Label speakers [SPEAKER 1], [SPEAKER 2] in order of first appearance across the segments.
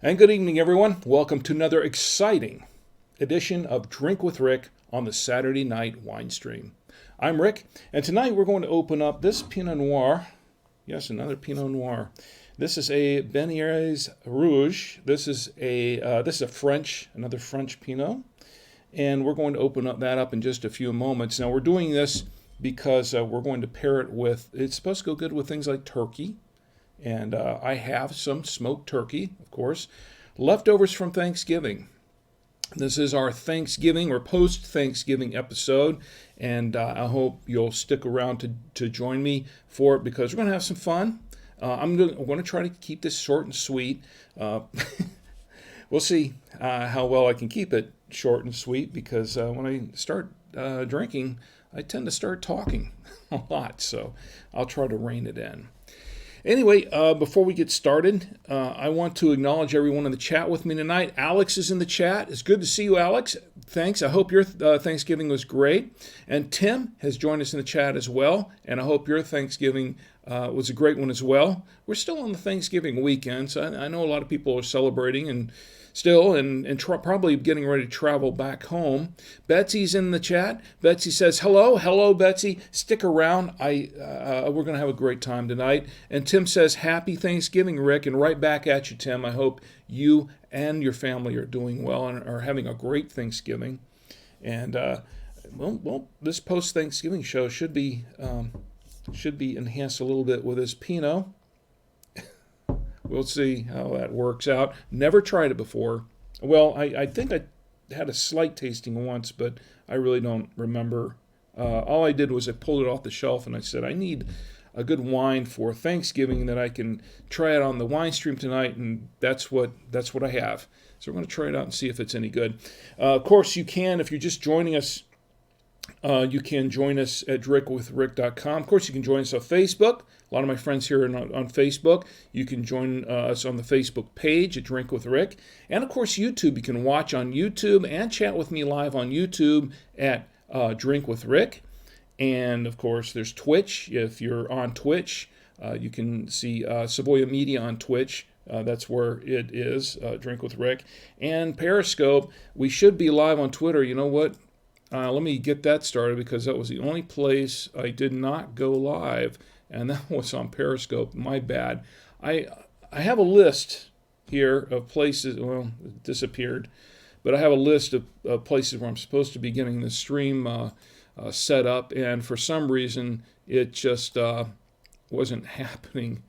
[SPEAKER 1] And good evening, everyone. Welcome to another exciting edition of Drink with Rick on the Saturday Night Wine Stream. I'm Rick, and tonight we're going to open up this Pinot Noir. Yes, another Pinot Noir. This is a Benieres Rouge. This is a French, another French Pinot, and we're going to open that up in just a few moments. Now we're doing this because we're going to pair it with. It's supposed to go good with things like turkey. And I have some smoked turkey, of course, leftovers from Thanksgiving. This is our Thanksgiving or post-Thanksgiving episode, and I hope you'll stick around to join me for it because we're going to have some fun. I'm going to try to keep this short and sweet. We'll see how well I can keep it short and sweet because when I start drinking, I tend to start talking a lot, so I'll try to rein it in. Anyway, before we get started, I want to acknowledge everyone in the chat with me tonight. Alex is in the chat. It's good to see you, Alex. Thanks. I hope your Thanksgiving was great. And Tim has joined us in the chat as well, and I hope your Thanksgiving was a great one as well. We're still on the Thanksgiving weekend, so I know a lot of people are celebrating and probably getting ready to travel back home. Betsy's in the chat. Betsy says, hello, Betsy. Stick around. We're going to have a great time tonight. And Tim says, happy Thanksgiving, Rick. And right back at you, Tim. I hope you and your family are doing well and are having a great Thanksgiving. And, this post-Thanksgiving show should be enhanced a little bit with this Pinot. We'll see how that works out. Never tried it before. Well, I think I had a slight tasting once, but I really don't remember. All I did was I pulled it off the shelf and I said, I need a good wine for Thanksgiving that I can try it on the wine stream tonight, and that's what I have. So we're going to try it out and see if it's any good. Of course, you can, if you're just joining us, you can join us at drinkwithrick.com. Of course, you can join us on Facebook. A lot of my friends here are on Facebook. You can join us on the Facebook page at Drink with Rick. And, of course, YouTube. You can watch on YouTube and chat with me live on YouTube at Drink with Rick. And, of course, there's Twitch. If you're on Twitch, you can see Savoya Media on Twitch. That's where it is, Drink with Rick. And Periscope. We should be live on Twitter. You know what? Let me get that started because that was the only place I did not go live, and that was on Periscope. My bad. I have a list here of places. Well, it disappeared, but I have a list of places where I'm supposed to be getting the stream set up, and for some reason it just wasn't happening.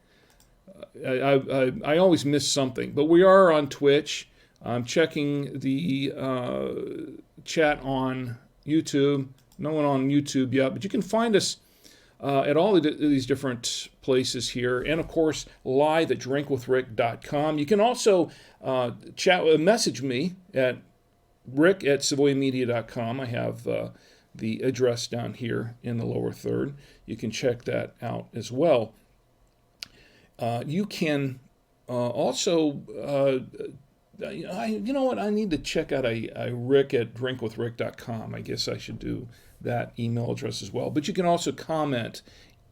[SPEAKER 1] I always miss something, but we are on Twitch. I'm checking the chat on YouTube. No one on YouTube yet, but you can find us at all of these different places here, and of course live at drinkwithrick.com. You can also message me at rick@savoyamedia.com. I have the address down here in the lower third. You can check that out as well. You can also you know what? I need to check out a Rick at drinkwithrick.com. I guess I should do that email address as well. But you can also comment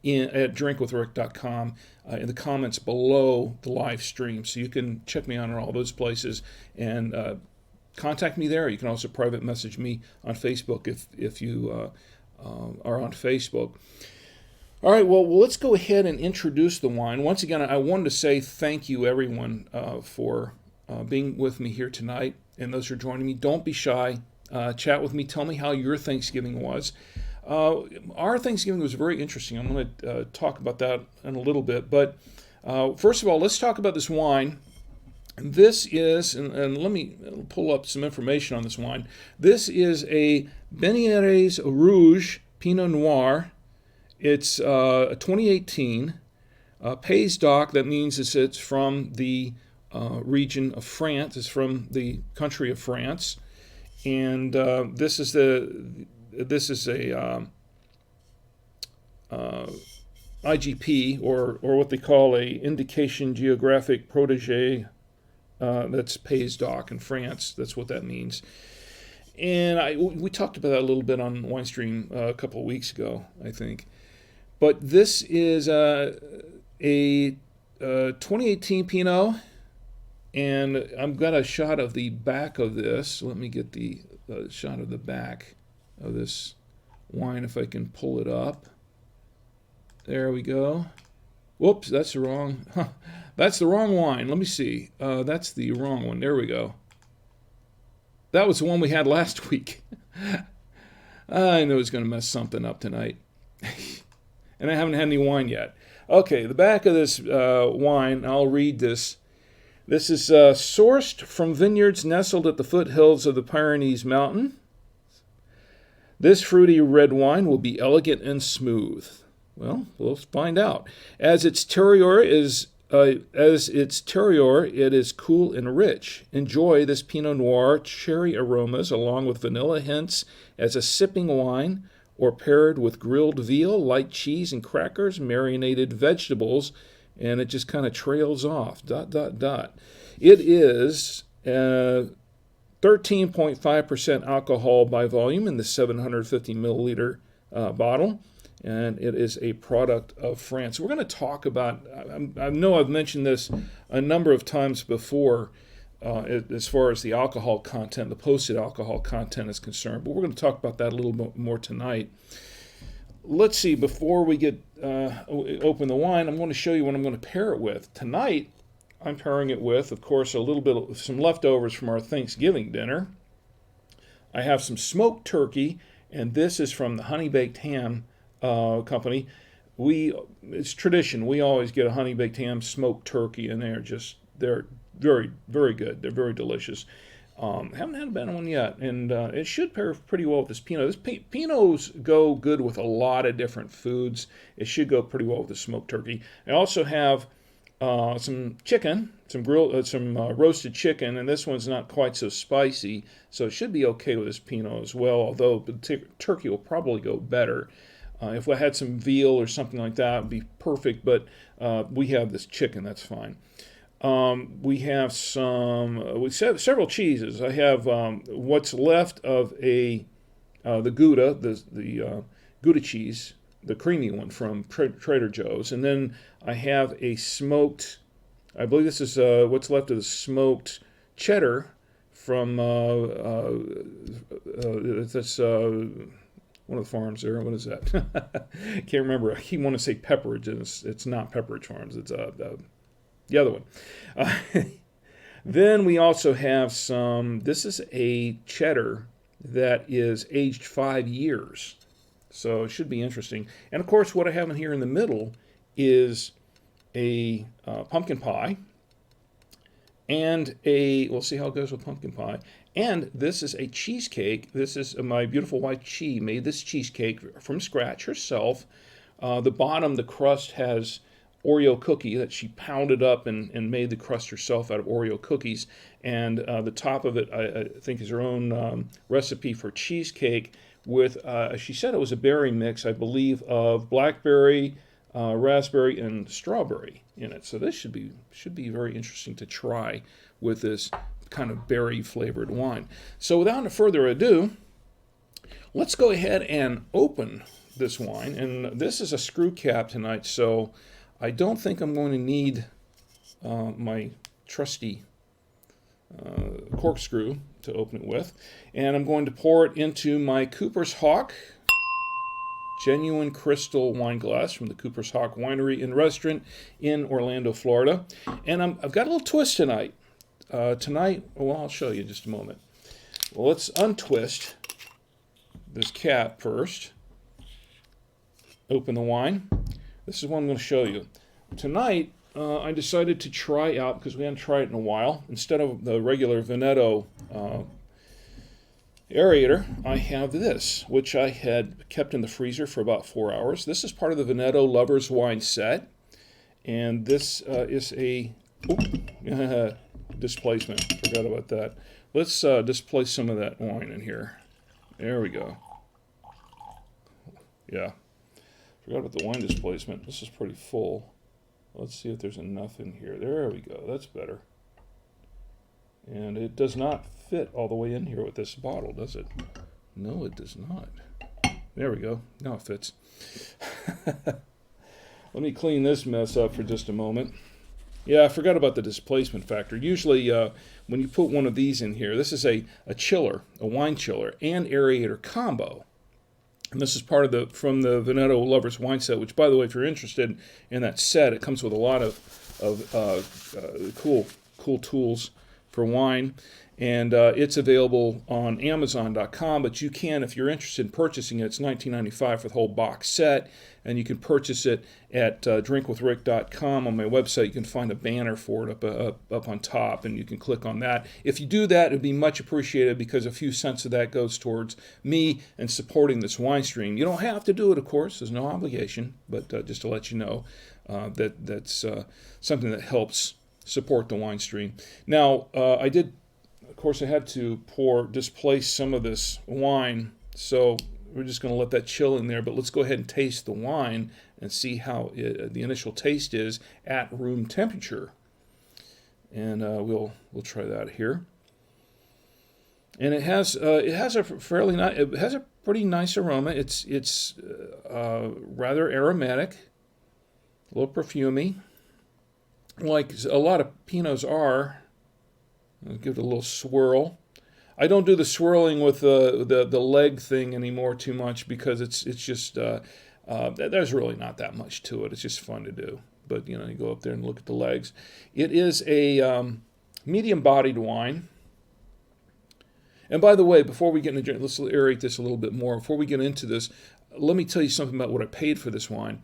[SPEAKER 1] at drinkwithrick.com in the comments below the live stream. So you can check me out on all those places and contact me there. You can also private message me on Facebook if you are on Facebook. All right, well, let's go ahead and introduce the wine. Once again, I wanted to say thank you, everyone, for being with me here tonight, and those who are joining me. Don't be shy. Chat with me. Tell me how your Thanksgiving was. Our Thanksgiving was very interesting. I'm going to talk about that in a little bit. But first of all, let's talk about this wine. This is, and let me pull up some information on this wine. This is a Benieres Rouge Pinot Noir. It's a 2018 Pays d'Oc. That means it's from the region of France. It's from the country of France, and this is a IGP or what they call a indication géographique protégée. That's Pays d'Oc in France. That's what that means. And we talked about that a little bit on WineStream a couple of weeks ago, I think. But this is a 2018 Pinot And I've got a shot of the back of this. Let me get the shot of the back of this wine if I can pull it up. There we go. Whoops, that's the wrong. That's the wrong wine. Let me see. That's the wrong one. There we go. That was the one we had last week. I knew it was going to mess something up tonight. And I haven't had any wine yet. Okay, the back of this wine, I'll read this. This is sourced from vineyards nestled at the foothills of the Pyrenees mountain. This fruity red wine will be elegant and smooth. Well, we'll find out. As its terroir, it is cool and rich. Enjoy this Pinot Noir cherry aromas along with vanilla hints as a sipping wine, or paired with grilled veal, light cheese, and crackers, marinated vegetables, and it just kind of trails off. ... It is 13.5% alcohol by volume in the 750 milliliter bottle, and it is a product of France. We're going to talk about, I know I've mentioned this a number of times before as far as the alcohol content, the posted alcohol content is concerned, but we're going to talk about that a little bit more tonight. Let's see, before we get open the wine, I'm going to show you what I'm going to pair it with. Tonight, I'm pairing it with, of course, a little bit of some leftovers from our Thanksgiving dinner. I have some smoked turkey, and this is from the Honey Baked Ham company. It's tradition. We always get a honey baked ham smoked turkey, and they're very, very good. They're very delicious. Haven't had a bad one yet, and it should pair pretty well with this Pinot. Pinots go good with a lot of different foods. It should go pretty well with the smoked turkey. I also have some chicken, some roasted chicken, and this one's not quite so spicy, so it should be okay with this Pinot as well, although the turkey will probably go better. If I had some veal or something like that, it would be perfect, but we have this chicken, that's fine. We have several cheeses. I have what's left of the Gouda, the Gouda cheese, the creamy one from Trader Joe's, and then I have a smoked, I believe this is what's left of the smoked cheddar from that's one of the farms there. What is that? Can't remember. I keep wanting to say Pepperidge, and it's not Pepperidge Farms. It's the other one. Then we also have this is a cheddar that is aged 5 years. So it should be interesting. And of course, what I have in here in the middle is a pumpkin pie and we'll see how it goes with pumpkin pie. And this is a cheesecake. This is my beautiful wife, Chi, made this cheesecake from scratch herself. The bottom, the crust has Oreo cookie that she pounded up and made the crust herself out of Oreo cookies. And the top of it, I think, is her own recipe for cheesecake with, she said it was a berry mix, I believe, of blackberry, raspberry, and strawberry in it. So this should be very interesting to try with this kind of berry-flavored wine. So without further ado, let's go ahead and open this wine. And this is a screw cap tonight, so I don't think I'm going to need my trusty corkscrew to open it with. And I'm going to pour it into my Cooper's Hawk genuine crystal wine glass from the Cooper's Hawk Winery and Restaurant in Orlando, Florida. And I've got a little twist tonight. Well, I'll show you in just a moment. Well, let's untwist this cap first. Open the wine. This is what I'm going to show you. Tonight, I decided to try out, because we hadn't tried it in a while, instead of the regular Veneto aerator, I have this, which I had kept in the freezer for about 4 hours. This is part of the Veneto Lover's Wine set, and this is a displacement. Forgot about that. Let's displace some of that wine in here. There we go. Yeah. Forgot about the wine displacement. This is pretty full. Let's see if there's enough in here. There we go. That's better. And it does not fit all the way in here with this bottle, does it? No, it does not. There we go. Now it fits. Let me clean this mess up for just a moment. Yeah, I forgot about the displacement factor. Usually, when you put one of these in here, this is a chiller, a wine chiller, and aerator combo. And this is part of the from the Veneto Lovers Wine Set, which, by the way, if you're interested in that set, it comes with a lot of cool tools for wine. And it's available on Amazon.com, but you can, if you're interested in purchasing it, it's $19.95 for the whole box set, and you can purchase it at drinkwithrick.com. On my website, you can find a banner for it up on top, and you can click on that. If you do that, it would be much appreciated because a few cents of that goes towards me and supporting this wine stream. You don't have to do it, of course. There's no obligation, but just to let you know that's something that helps support the wine stream. Now, of course, I had to displace some of this wine, so we're just going to let that chill in there. But let's go ahead and taste the wine and see how the initial taste is at room temperature. And we'll try that here. And it has a pretty nice aroma. It's rather aromatic, a little perfumey, like a lot of Pinots are. I'll give it a little swirl. I don't do the swirling with the leg thing anymore too much because it's just there's really not that much to it. It's just fun to do. But you go up there and look at the legs. It is a medium-bodied wine. And by the way, before we get into let's aerate this a little bit more. Before we get into this, let me tell you something about what I paid for this wine.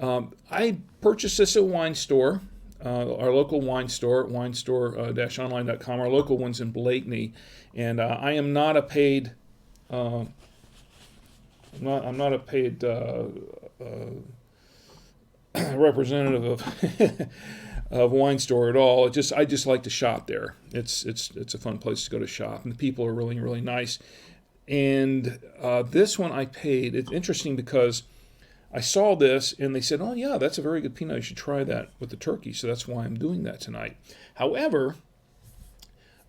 [SPEAKER 1] I purchased this at Winestore. Our local wine store, winestore-online.com. Our local one's in Blakeney, and I am not a paid. I'm not a paid representative of Winestore at all. I just like to shop there. It's a fun place to go to shop, and the people are really, really nice. And this one I paid. It's interesting because I saw this, and they said, oh, yeah, that's a very good Pinot. You should try that with the turkey. So that's why I'm doing that tonight. However,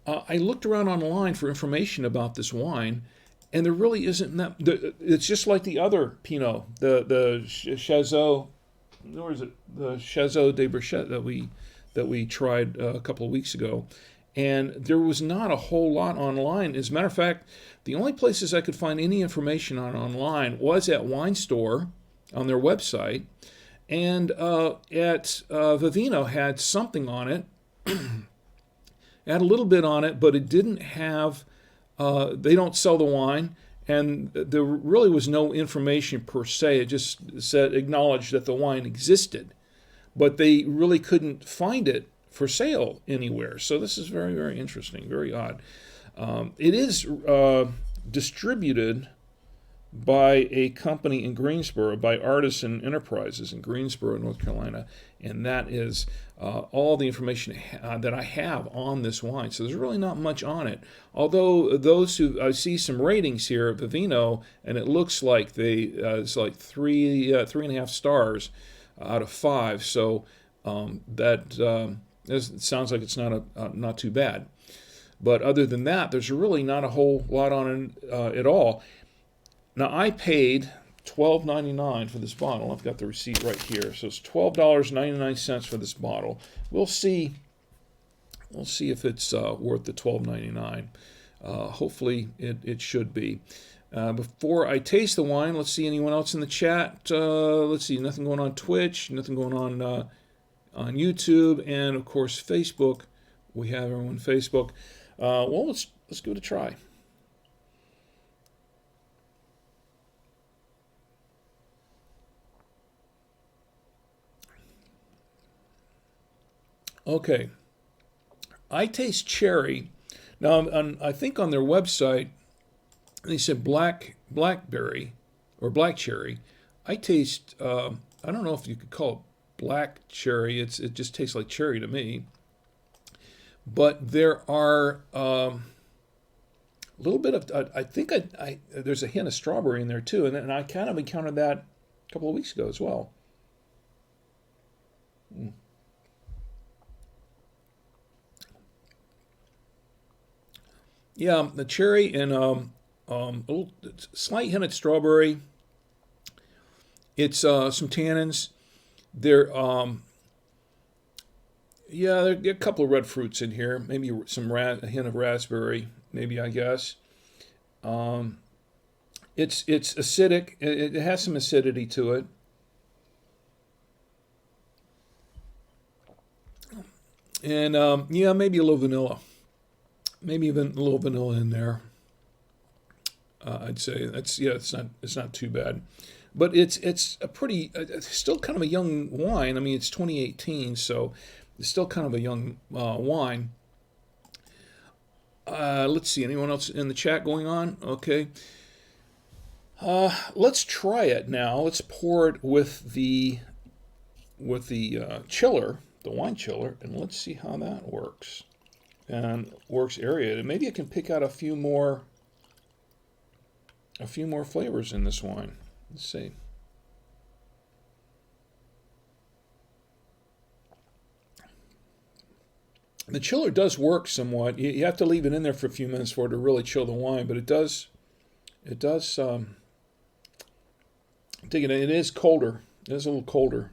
[SPEAKER 1] I looked around online for information about this wine, and there really isn't that. It's just like the other Pinot, the Chazot, or is it the Chazot de Brichet that we tried a couple of weeks ago. And there was not a whole lot online. As a matter of fact, the only places I could find any information on online was at Winestore, on their website, and at Vivino had something on it, had a little bit on it, but it didn't have, they don't sell the wine, and there really was no information per se. It just acknowledged that the wine existed, but they really couldn't find it for sale anywhere. So this is very, very interesting, very odd. It is distributed by a company in Greensboro, by Artisan Enterprises in Greensboro, North Carolina, and that is all the information that I have on this wine. So there's really not much on it. Although I see some ratings here at Vivino, and it looks like it's like 3.5 stars out of 5. So that sounds like it's not too bad. But other than that, there's really not a whole lot on it at all. Now, I paid $12.99 for this bottle. I've got the receipt right here. So it's $12.99 for this bottle. We'll see if it's worth the $12.99. Hopefully, it should be. Before I taste the wine, let's see anyone else in the chat. Let's see, nothing going on Twitch, nothing going on YouTube, and of course Facebook. We have everyone on Facebook. Well, let's give it a try. Okay, I taste cherry. Now, I think on their website, they said blackberry or black cherry. I taste, I don't know if you could call it black cherry. It just tastes like cherry to me. But there are a little bit of, I think there's a hint of strawberry in there too. And I kind of encountered that a couple of weeks ago as well. Yeah, the cherry and a little slight hint of strawberry. It's some tannins. There, Yeah, there are a couple of red fruits in here. Maybe a hint of raspberry. Maybe I guess. Um, it's acidic. It has some acidity to it, and yeah, maybe a little vanilla. Maybe even a little vanilla in there. I'd say that's yeah. It's not too bad, but it's a pretty it's still kind of a young wine. I mean, it's 2018, so it's still kind of a young wine. Let's see. Anyone else in the chat going on? Okay. Let's try it now. Let's pour it with the chiller, the wine chiller, and let's see how that works. And works aerated. Maybe I can pick out a few more flavors in this wine. Let's see. The chiller does work somewhat. You have to leave it in there for a few minutes for it to really chill the wine, but it does. It does. Dig it. It is colder. It is a little colder.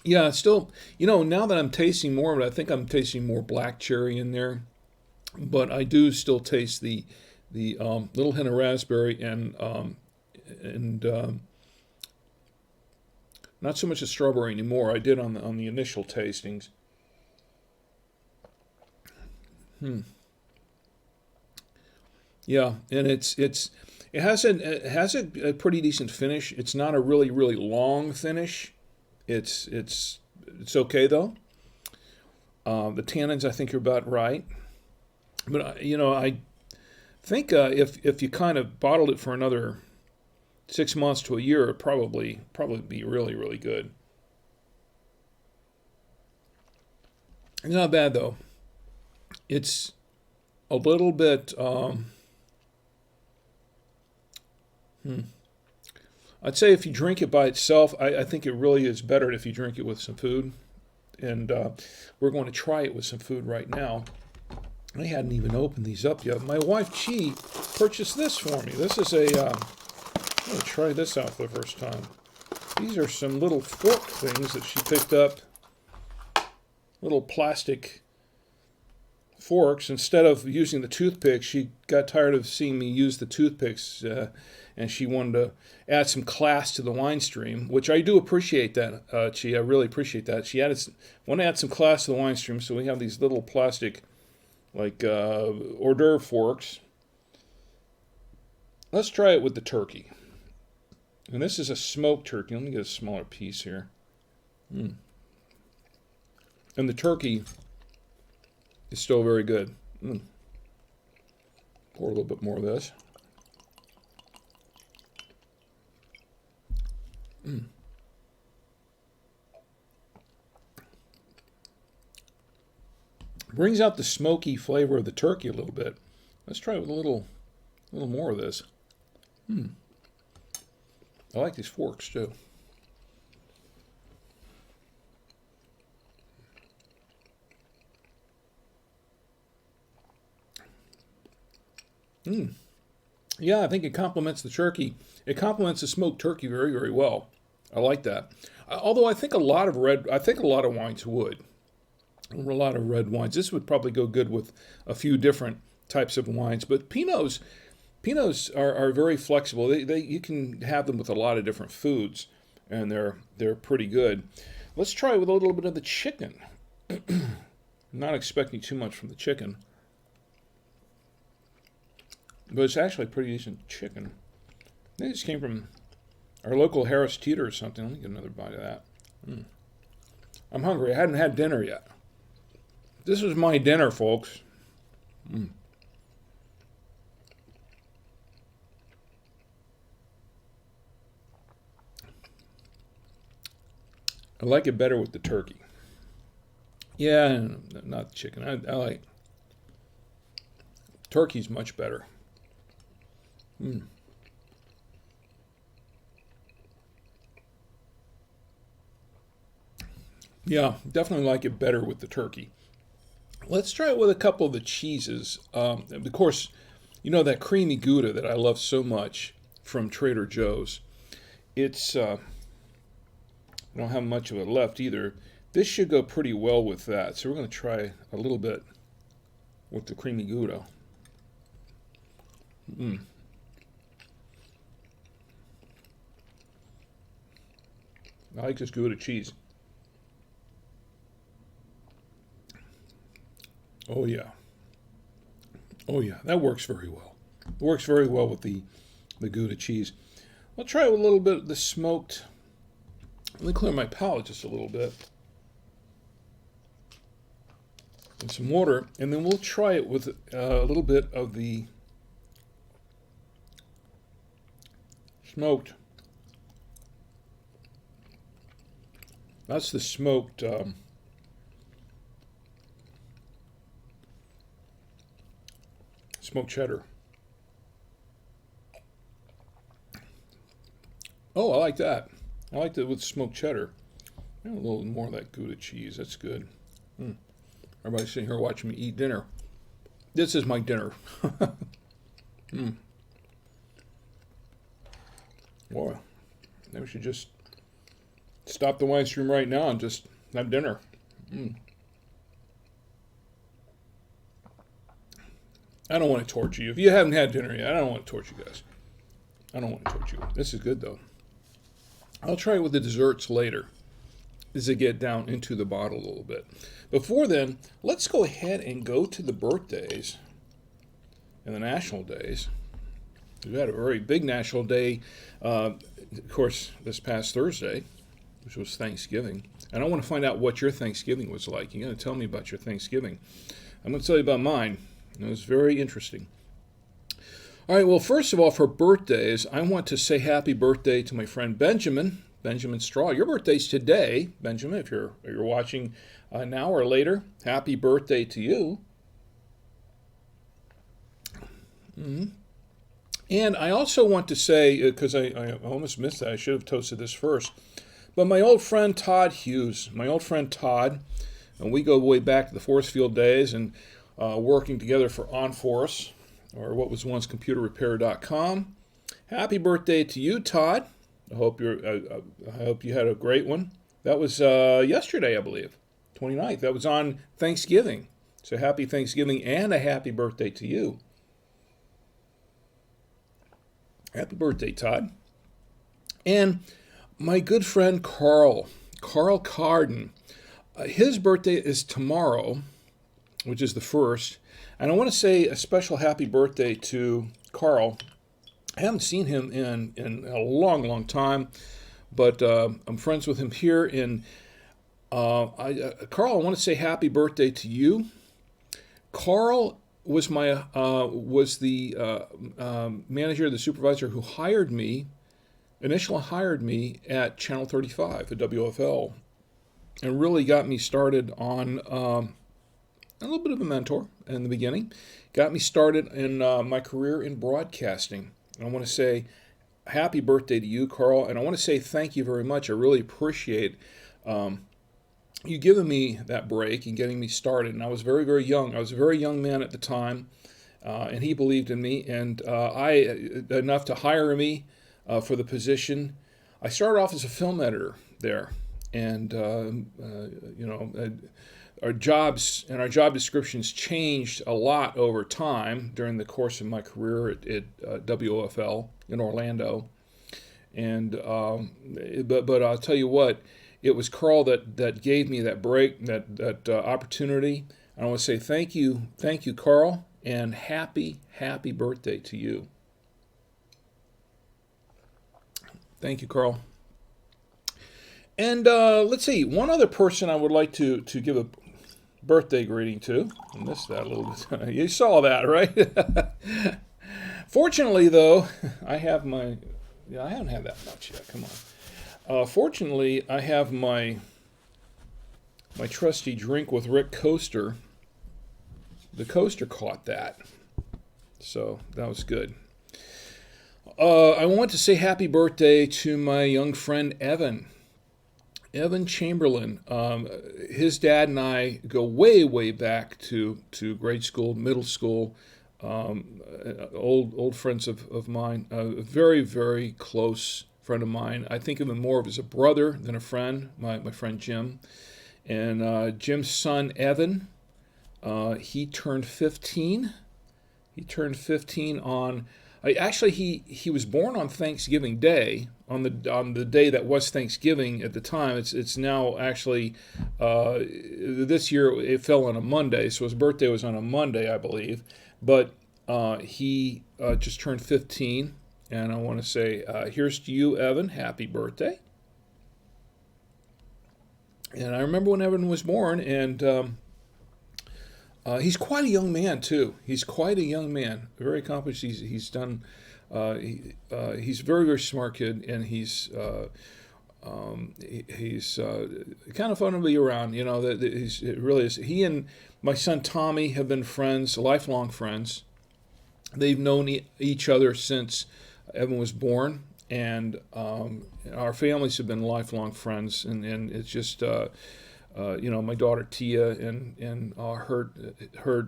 [SPEAKER 1] Yeah, still. Now that I'm tasting more of it, I think I'm tasting more black cherry in there. But I do still taste the little hint of raspberry and not so much the strawberry anymore. I did on the initial tastings. Yeah, and it has a pretty decent finish. It's not a really really long finish. It's okay though. The tannins I think are about right. But I think if you kind of bottled it for another 6 months to a year, it'd probably be really really good. It's not bad though. It's a little bit. I'd say if you drink it by itself, I think it really is better if you drink it with some food. And we're going to try it with some food right now. I hadn't even opened these up yet. My wife, Chi, purchased this for me. This is I'm going to try this out for the first time. These are some little fork things that she picked up. Little plastic forks. Instead of using the toothpicks, she got tired of seeing me use the toothpicks, and she wanted to add some class to the wine stream, which I do appreciate that, Chi. I really appreciate that. She wanted to add some class to the wine stream, so we have these little plastic, like, hors d'oeuvre forks. Let's try it with the turkey. And this is a smoked turkey. Let me get a smaller piece here. And the turkey is still very good. Pour a little bit more of this. Brings out the smoky flavor of the turkey a little bit. Let's try it with a little more of this. I like these forks too. Yeah, I think it complements the turkey. It complements the smoked turkey very, very well. I like that. Although I think a lot of wines would. A lot of red wines. This would probably go good with a few different types of wines. But Pinots are very flexible. You can have them with a lot of different foods, and they're pretty good. Let's try with a little bit of the chicken. Not expecting too much from the chicken, but it's actually pretty decent chicken. I think this came from our local Harris Teeter or something. Let me get another bite of that. I'm hungry. I hadn't had dinner yet. This is my dinner, folks. I like it better with the turkey. Yeah, not the chicken. I like turkey's much better. Yeah, definitely like it better with the turkey. Let's try it with a couple of the cheeses. Of course, that creamy Gouda that I love so much from Trader Joe's. It's I don't have much of it left either. This should go pretty well with that. So we're going to try a little bit with the creamy Gouda. I like this Gouda cheese. Oh yeah. Oh yeah, that works very well. It works very well with the Gouda cheese. I'll try with a little bit of the smoked. Let me clear my palate just a little bit. And some water, and then we'll try it with a little bit of the smoked. That's the smoked smoked cheddar. Oh, I like that. I like it with smoked cheddar. A little more of that Gouda cheese. That's good. Everybody's sitting here watching me eat dinner. This is my dinner. Boy, maybe we should just stop the wine stream right now and just have dinner. I don't want to torture you. If you haven't had dinner yet, I don't want to torture you guys. I don't want to torture you. This is good, though. I'll try it with the desserts later as I get down into the bottle a little bit. Before then, let's go ahead and go to the birthdays and the national days. We had a very big national day, of course, this past Thursday, which was Thanksgiving. And I want to find out what your Thanksgiving was like. You're going to tell me about your Thanksgiving. I'm going to tell you about mine. It was very interesting. All right, well, first of all, for birthdays, I want to say happy birthday to my friend Benjamin Straw. Your birthday's today, Benjamin, if you're watching now or later. Happy birthday to you. And I also want to say, because I almost missed that, I should have toasted this first, but my old friend Todd Hughes, and we go way back to the Force Field days and working together for OnForce, or what was once ComputerRepair.com. Happy birthday to you, Todd. I hope you had a great one. That was yesterday, I believe, 29th. That was on Thanksgiving. So happy Thanksgiving and a happy birthday to you. Happy birthday, Todd. And my good friend Carl Carden. His birthday is tomorrow, which is the 1st. And I want to say a special happy birthday to Carl. I haven't seen him in a long, long time, but I'm friends with him here. Carl, I want to say happy birthday to you. Carl was the manager, the supervisor who initially hired me at Channel 35 at WFL, and really got me started on a little bit of a mentor in the beginning. Got me started in my career in broadcasting. And I want to say happy birthday to you, Carl, and I want to say thank you very much. I really appreciate you giving me that break and getting me started. And I was very, very young. I was a very young man at the time, and he believed in me, and enough to hire me for the position. I started off as a film editor there, and our jobs and our job descriptions changed a lot over time during the course of my career at WOFL in Orlando. And but I'll tell you what, it was Carl that gave me that break, that opportunity. And I want to say thank you, Carl, and happy birthday to you. Thank you, Carl. And let's see, one other person I would like to give a birthday greeting to. I missed that a little bit. You saw that, right? Fortunately, though, I haven't had that much yet. Come on. Fortunately, I have my trusty Drink with Rick coaster. The coaster caught that, so that was good. I want to say happy birthday to my young friend Evan Chamberlain. His dad and I go way, way back to grade school, middle school. Old friends of mine. Very, very close friend of mine. I think of him more as a brother than a friend, my friend Jim. And Jim's son, Evan, he turned 15. He turned 15 on... Actually, he was born on Thanksgiving Day, on the day that was Thanksgiving at the time. It's now actually this year it fell on a Monday, so his birthday was on a Monday, I believe. But he just turned 15, and I want to say, here's to you, Evan. Happy birthday! And I remember when Evan was born, and he's quite a young man too. He's quite a young man, very accomplished. He's done. He's a very, very smart kid, and he's kind of fun to be around. You know, it really is. He and my son Tommy have been friends, lifelong friends. They've known each other since Evan was born, and our families have been lifelong friends. And it's just. My daughter Tia and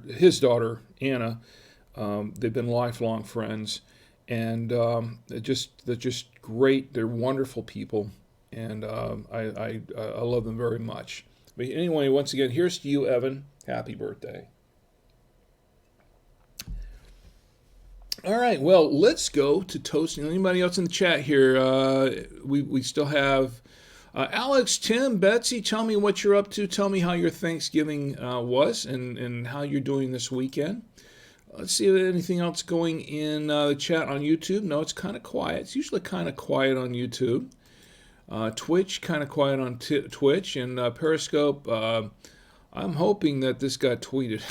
[SPEAKER 1] his daughter Anna, they've been lifelong friends, and they're just great. They're wonderful people, and I love them very much. But anyway, once again, here's to you, Evan. Happy birthday. All right, well, let's go to toasting. Anybody else in the chat here? We still have. Alex, Tim, Betsy, tell me what you're up to. Tell me how your Thanksgiving was and how you're doing this weekend. Let's see if there's anything else going in the chat on YouTube. No, it's kind of quiet. It's usually kind of quiet on YouTube. Twitch, kind of quiet on Twitch. And Periscope, I'm hoping that this got tweeted.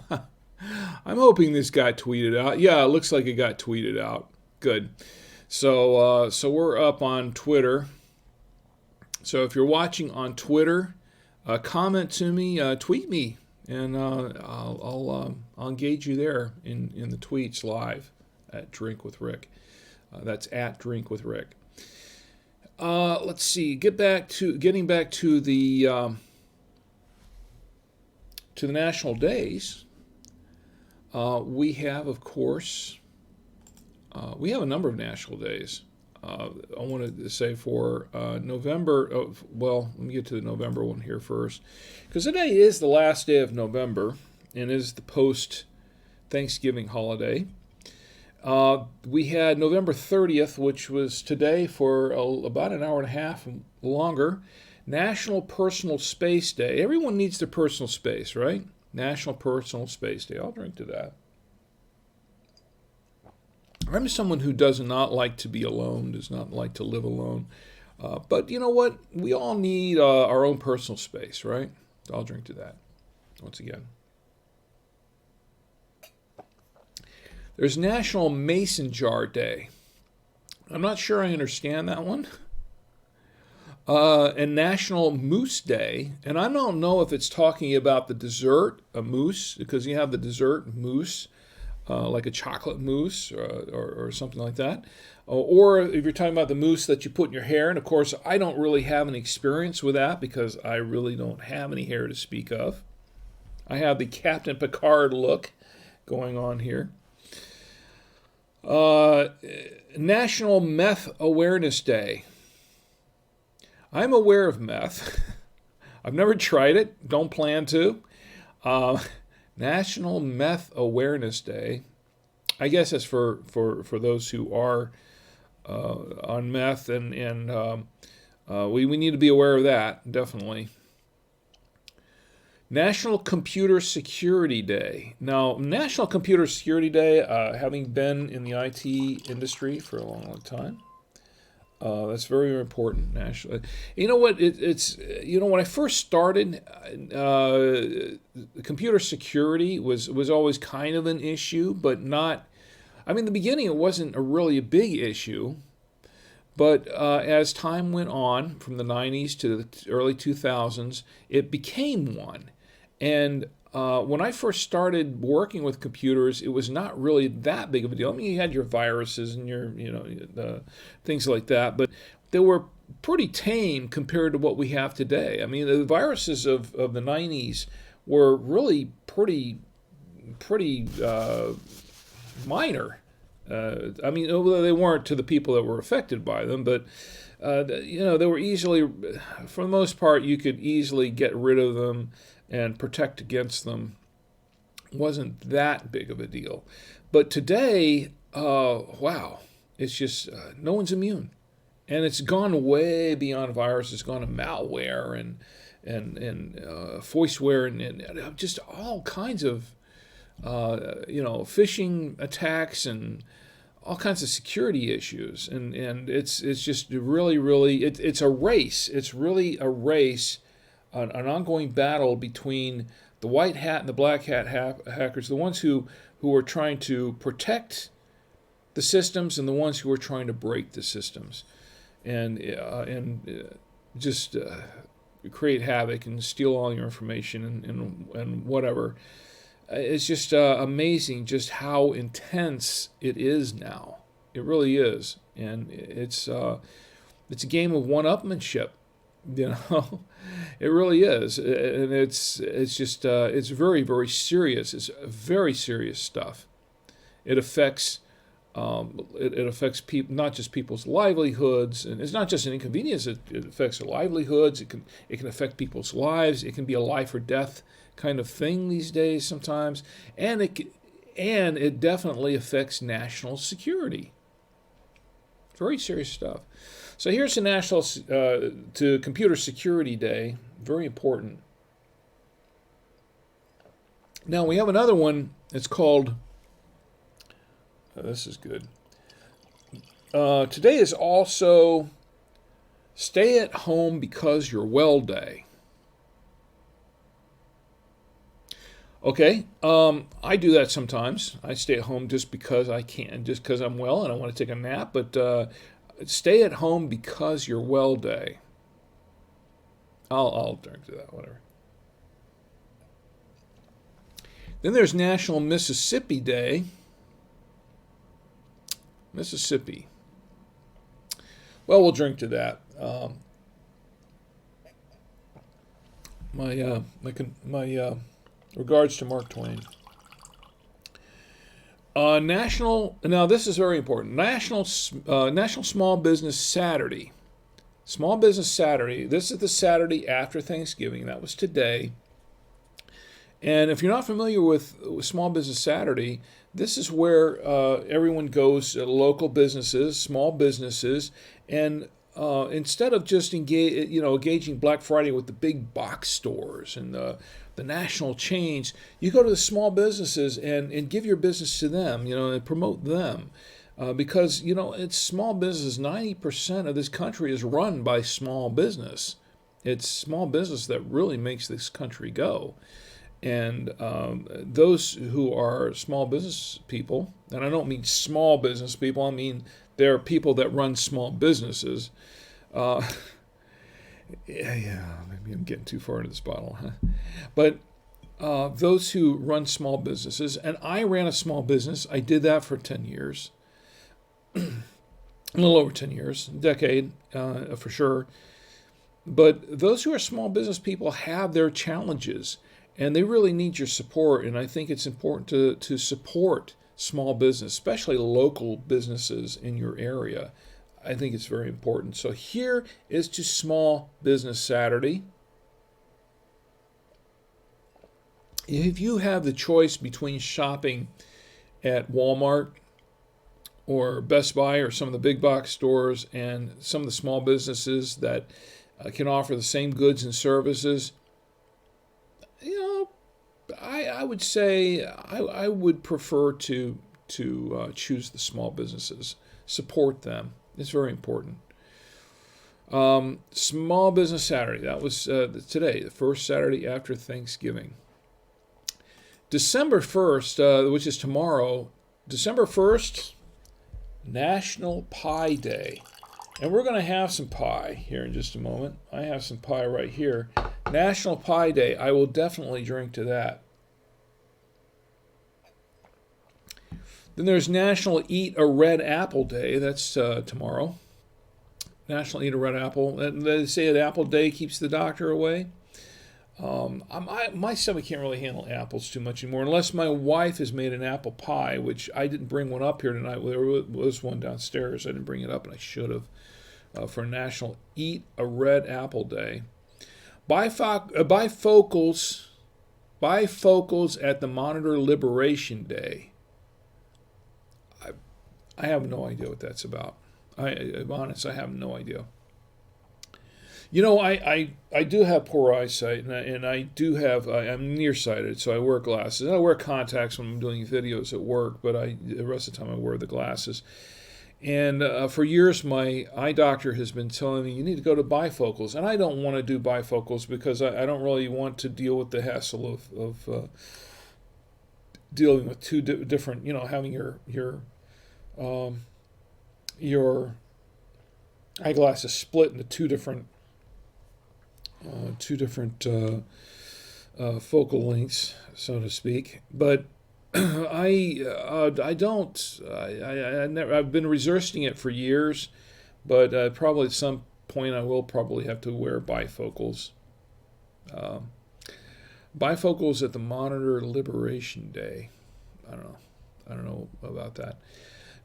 [SPEAKER 1] I'm hoping this got tweeted out. Yeah, it looks like it got tweeted out. Good. So we're up on Twitter. So if you're watching on Twitter, comment to me, tweet me, and I'll engage you there in the tweets live at Drink with Rick. That's at Drink with Rick. Let's see. Getting back to the national days. We have, of course, we have a number of national days. I wanted to say for November, let me get to the November one here first, because today is the last day of November and is the post-Thanksgiving holiday. We had November 30th, which was today for about an hour and a half longer, National Personal Space Day. Everyone needs their personal space, right? National Personal Space Day. I'll drink to that. I'm someone who does not like to be alone, does not like to live alone. But you know what? We all need our own personal space, right? I'll drink to that once again. There's National Mason Jar Day. I'm not sure I understand that one. And National Mousse Day. And I don't know if it's talking about the dessert, a mousse, because you have the dessert mousse. Like a chocolate mousse or something like that. Or if you're talking about the mousse that you put in your hair, and of course I don't really have any experience with that because I really don't have any hair to speak of. I have the Captain Picard look going on here. National Meth Awareness Day. I'm aware of meth. I've never tried it, don't plan to. National Meth Awareness Day. I guess that's for those who are on meth, and we need to be aware of that, definitely. National Computer Security Day. Now, National Computer Security Day, having been in the IT industry for a long, long time, that's very, very important. National. You know what? When I first started, computer security was always kind of an issue, but not. I mean, in the beginning, it wasn't really a big issue, but as time went on, from the 90s to the early 2000s, it became one. And when I first started working with computers, it was not really that big of a deal. I mean, you had your viruses and your, things like that, but they were pretty tame compared to what we have today. I mean, the viruses of the 90s were really pretty minor I mean, although they weren't to the people that were affected by them, but they were easily, for the most part, you could easily get rid of them and protect against them. It wasn't that big of a deal. But today, wow, it's just no one's immune. And it's gone way beyond virus. It's gone to malware and voiceware and just all kinds of phishing attacks and all kinds of security issues. And it's just really it's a race. It's really a race, an ongoing battle between the white hat and the black hat hackers, the ones who are trying to protect the systems and the ones who are trying to break the systems. And just create havoc and steal all your information and whatever. It's just amazing just how intense it is now. It really is, and it's a game of one-upmanship. It really is, and it's just it's very, very serious. It's very serious stuff. It affects. It affects people, not just people's livelihoods, and it's not just an inconvenience. It affects their livelihoods. It can affect people's lives. It can be a life or death kind of thing these days sometimes, and it definitely affects national security. Very serious stuff. So here's the National to Computer Security Day. Very important. Now we have another one. It's called. This is good. Today is also Stay at Home Because You're Well Day. Okay, I do that sometimes. I stay at home just because I can, just because I'm well and I want to take a nap. But Stay at Home Because You're Well Day. I'll drink to that, whatever. Then there's National Mississippi Day. Mississippi. Well, we'll drink to that. My regards to Mark Twain. National. Now this is very important. National Small Business Saturday. Small Business Saturday. This is the Saturday after Thanksgiving. That was today. And if you're not familiar with Small Business Saturday, this is where everyone goes, local businesses, small businesses, and instead of just engaging Black Friday with the big box stores and the national chains, you go to the small businesses and give your business to them, and promote them. Because, it's small business. 90% of this country is run by small business. It's small business that really makes this country go. And those who are small business people, and I don't mean small business people, I mean they're people that run small businesses. Maybe I'm getting too far into this bottle, huh? But those who run small businesses, and I ran a small business. I did that for 10 years, a little over 10 years, a decade for sure. But those who are small business people have their challenges. And they really need your support, and I think it's important to support small business, especially local businesses in your area. I think it's very important. So here is to Small Business Saturday. If you have the choice between shopping at Walmart or Best Buy or some of the big box stores and some of the small businesses that can offer the same goods and services, I would say I would prefer to choose the small businesses, support them. It's very important. Small Business Saturday. That was today, the first Saturday after Thanksgiving. December 1st, which is tomorrow, December 1st, National Pie Day. And we're going to have some pie here in just a moment. I have some pie right here. National Pie Day. I will definitely drink to that. Then there's National Eat a Red Apple Day. That's tomorrow. National Eat a Red Apple. And they say that Apple Day keeps the doctor away. My stomach can't really handle apples too much anymore, unless my wife has made an apple pie, which I didn't bring one up here tonight. There was one downstairs. I didn't bring it up, and I should have. For National Eat a Red Apple Day. Bifocals at the Monitor Liberation Day. I have no idea what that's about. I'm honest, I have no idea. You know, I do have poor eyesight, and I do have, I'm nearsighted, so I wear glasses. I wear contacts when I'm doing videos at work, but the rest of the time I wear the glasses. And for years, my eye doctor has been telling me, you need to go to bifocals. And I don't want to do bifocals because I don't really want to deal with the hassle of dealing with two different, having your eyeglasses split into two different focal lengths, so to speak. But I don't. I've been resisting it for years, but probably at some point I will probably have to wear bifocals. Bifocals at the Monitor Liberation Day. I don't know. I don't know about that.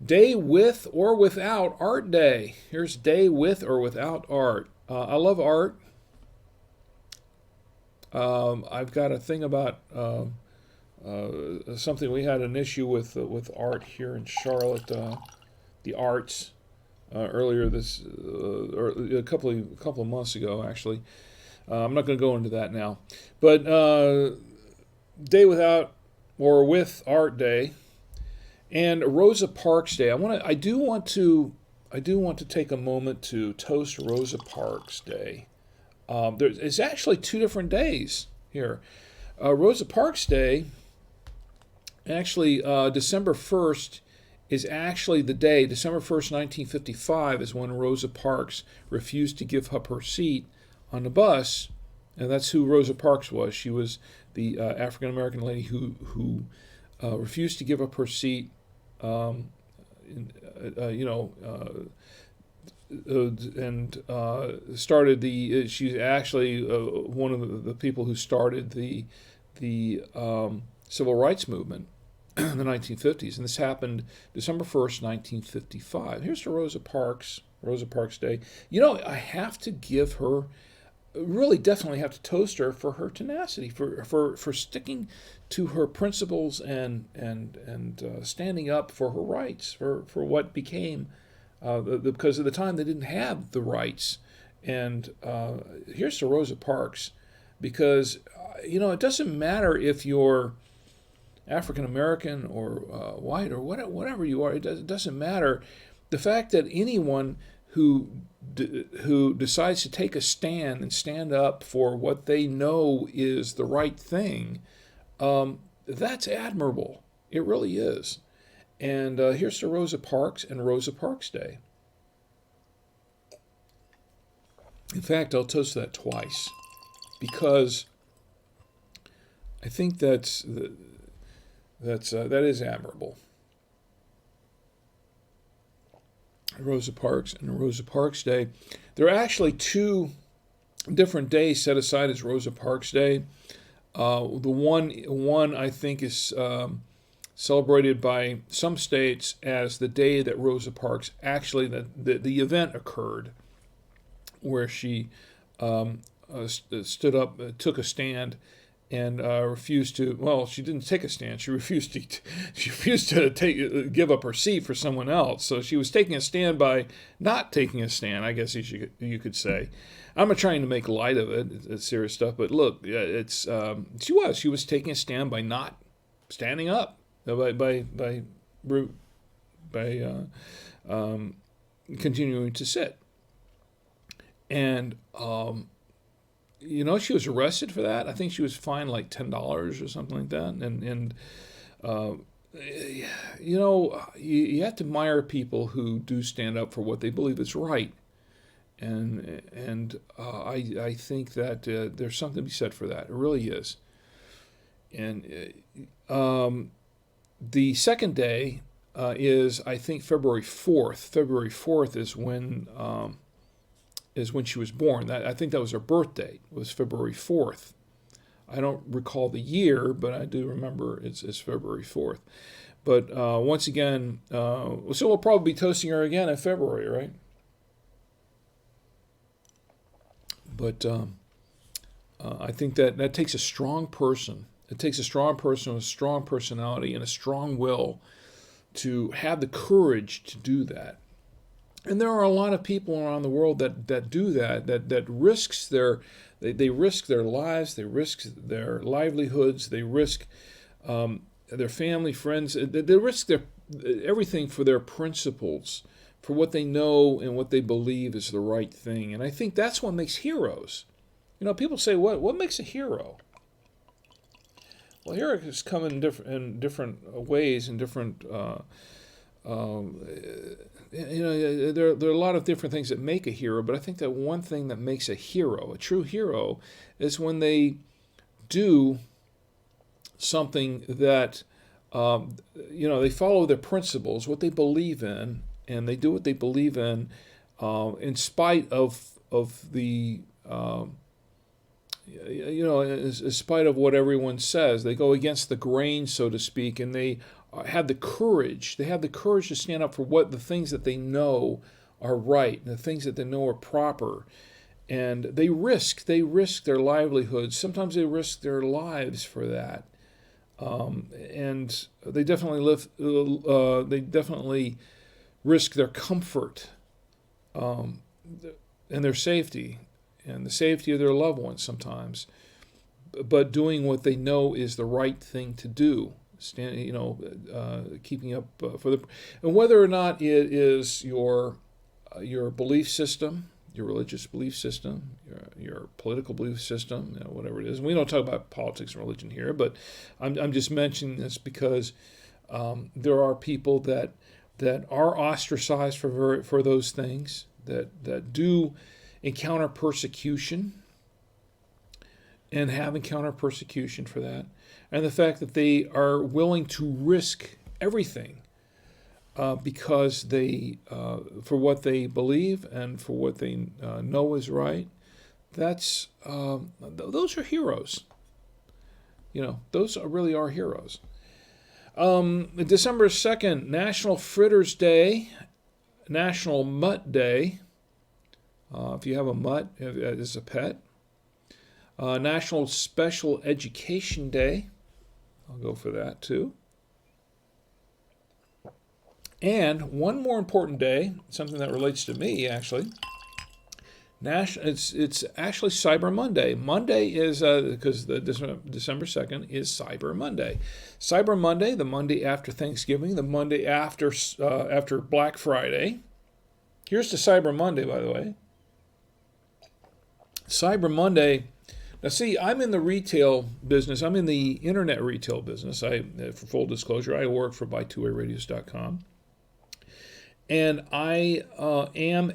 [SPEAKER 1] Day with or without Art Day. Here's day with or without art. I love art. I've got a thing about something. We had an issue with art here in Charlotte, the arts, earlier this or a couple of months ago, actually. I'm not going to go into that now, but Day Without or With Art Day and Rosa Parks Day. I do want to take a moment to toast Rosa Parks Day. It's actually two different days here. Rosa Parks Day, actually, December 1st is actually the day. December 1st, 1955 is when Rosa Parks refused to give up her seat on the bus, and that's who Rosa Parks was. She was the African-American lady who refused to give up her seat, and started the. She's actually one of the people who started the civil rights movement in the 1950s, and this happened December 1st, 1955. Here's to Rosa Parks Day. I have to give her, really definitely have to toast her for her tenacity, for sticking to her principles and standing up for her rights, for what became. Because at the time they didn't have the rights. And here's to Rosa Parks, because, it doesn't matter if you're African American or white or whatever you are. It doesn't matter. The fact that anyone who decides to take a stand and stand up for what they know is the right thing, that's admirable. It really is. And here's to Rosa Parks and Rosa Parks Day. In fact, I'll toast that twice, because I think that is admirable. Rosa Parks and Rosa Parks Day. There are actually two different days set aside as Rosa Parks Day. The one I think is celebrated by some states as the day that Rosa Parks actually the event occurred, where she stood up, took a stand, and refused to. Well, she didn't take a stand. She refused to give up her seat for someone else. So she was taking a stand by not taking a stand, I guess you could say. I'm not trying to make light of it. It's serious stuff, but look, she was taking a stand by not standing up. By continuing to sit, and she was arrested for that. I think she was fined like $10 or something like that. And you have to admire people who do stand up for what they believe is right, and I think that there's something to be said for that. It really is, and. The second day is, I think, February 4th. February 4th is when she was born. I think that was her birth date, was February 4th. I don't recall the year, but I do remember it's February 4th. But once again, so we'll probably be toasting her again in February, right? But I think that takes a strong person. It takes a strong person with a strong personality and a strong will to have the courage to do that. And there are a lot of people around the world that do that risks they risk their lives, they risk their livelihoods, they risk their family, friends, they risk their everything for their principles, for what they know and what they believe is the right thing. And I think that's what makes heroes. You know, people say, what makes a hero? Well, heroes come in different ways, in different there are a lot of different things that make a hero, but I think that one thing that makes a hero, a true hero, is when they do something that, they follow their principles, what they believe in, and they do what they believe in spite of the, in spite of what everyone says. They go against the grain, so to speak, and they have the courage. They have the courage to stand up for what the things that they know are right, and the things that they know are proper. And they risk their livelihoods. Sometimes they risk their lives for that. And they definitely risk their comfort and their safety and the safety of their loved ones sometimes, but doing what they know is the right thing to do. Keeping up for the, and whether or not it is your belief system, your religious belief system, your political belief system, whatever it is. And we don't talk about politics and religion here, but I'm just mentioning this because there are people that are ostracized for those things, that do encounter persecution and have encountered persecution for that. And the fact that they are willing to risk everything because they, for what they believe and for what they know is right, those are heroes. Those really are heroes. December 2nd, National Fritters Day, National Mutt Day. If you have a mutt as a pet. National Special Education Day. I'll go for that too. And one more important day, something that relates to me actually. It's actually Cyber Monday. Monday is because the December 2nd is Cyber Monday. Cyber Monday, the Monday after Thanksgiving, the Monday after Black Friday. Here's to Cyber Monday, by the way. Cyber Monday. Now, see, I'm in the retail business. I'm in the internet retail business. For full disclosure, I work for BuyTwoWayRadios.com. And I am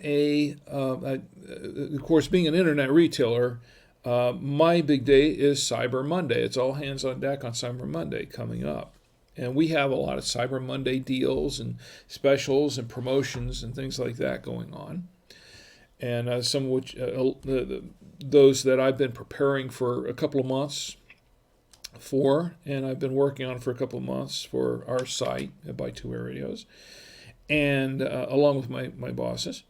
[SPEAKER 1] of course, being an internet retailer, my big day is Cyber Monday. It's all hands on deck on Cyber Monday coming up. And we have a lot of Cyber Monday deals and specials and promotions and things like that going on. And some of which, those that I've been preparing for a couple of months for, and I've been working on for a couple of months for our site at Buy Two Way Radios, and along with my bosses.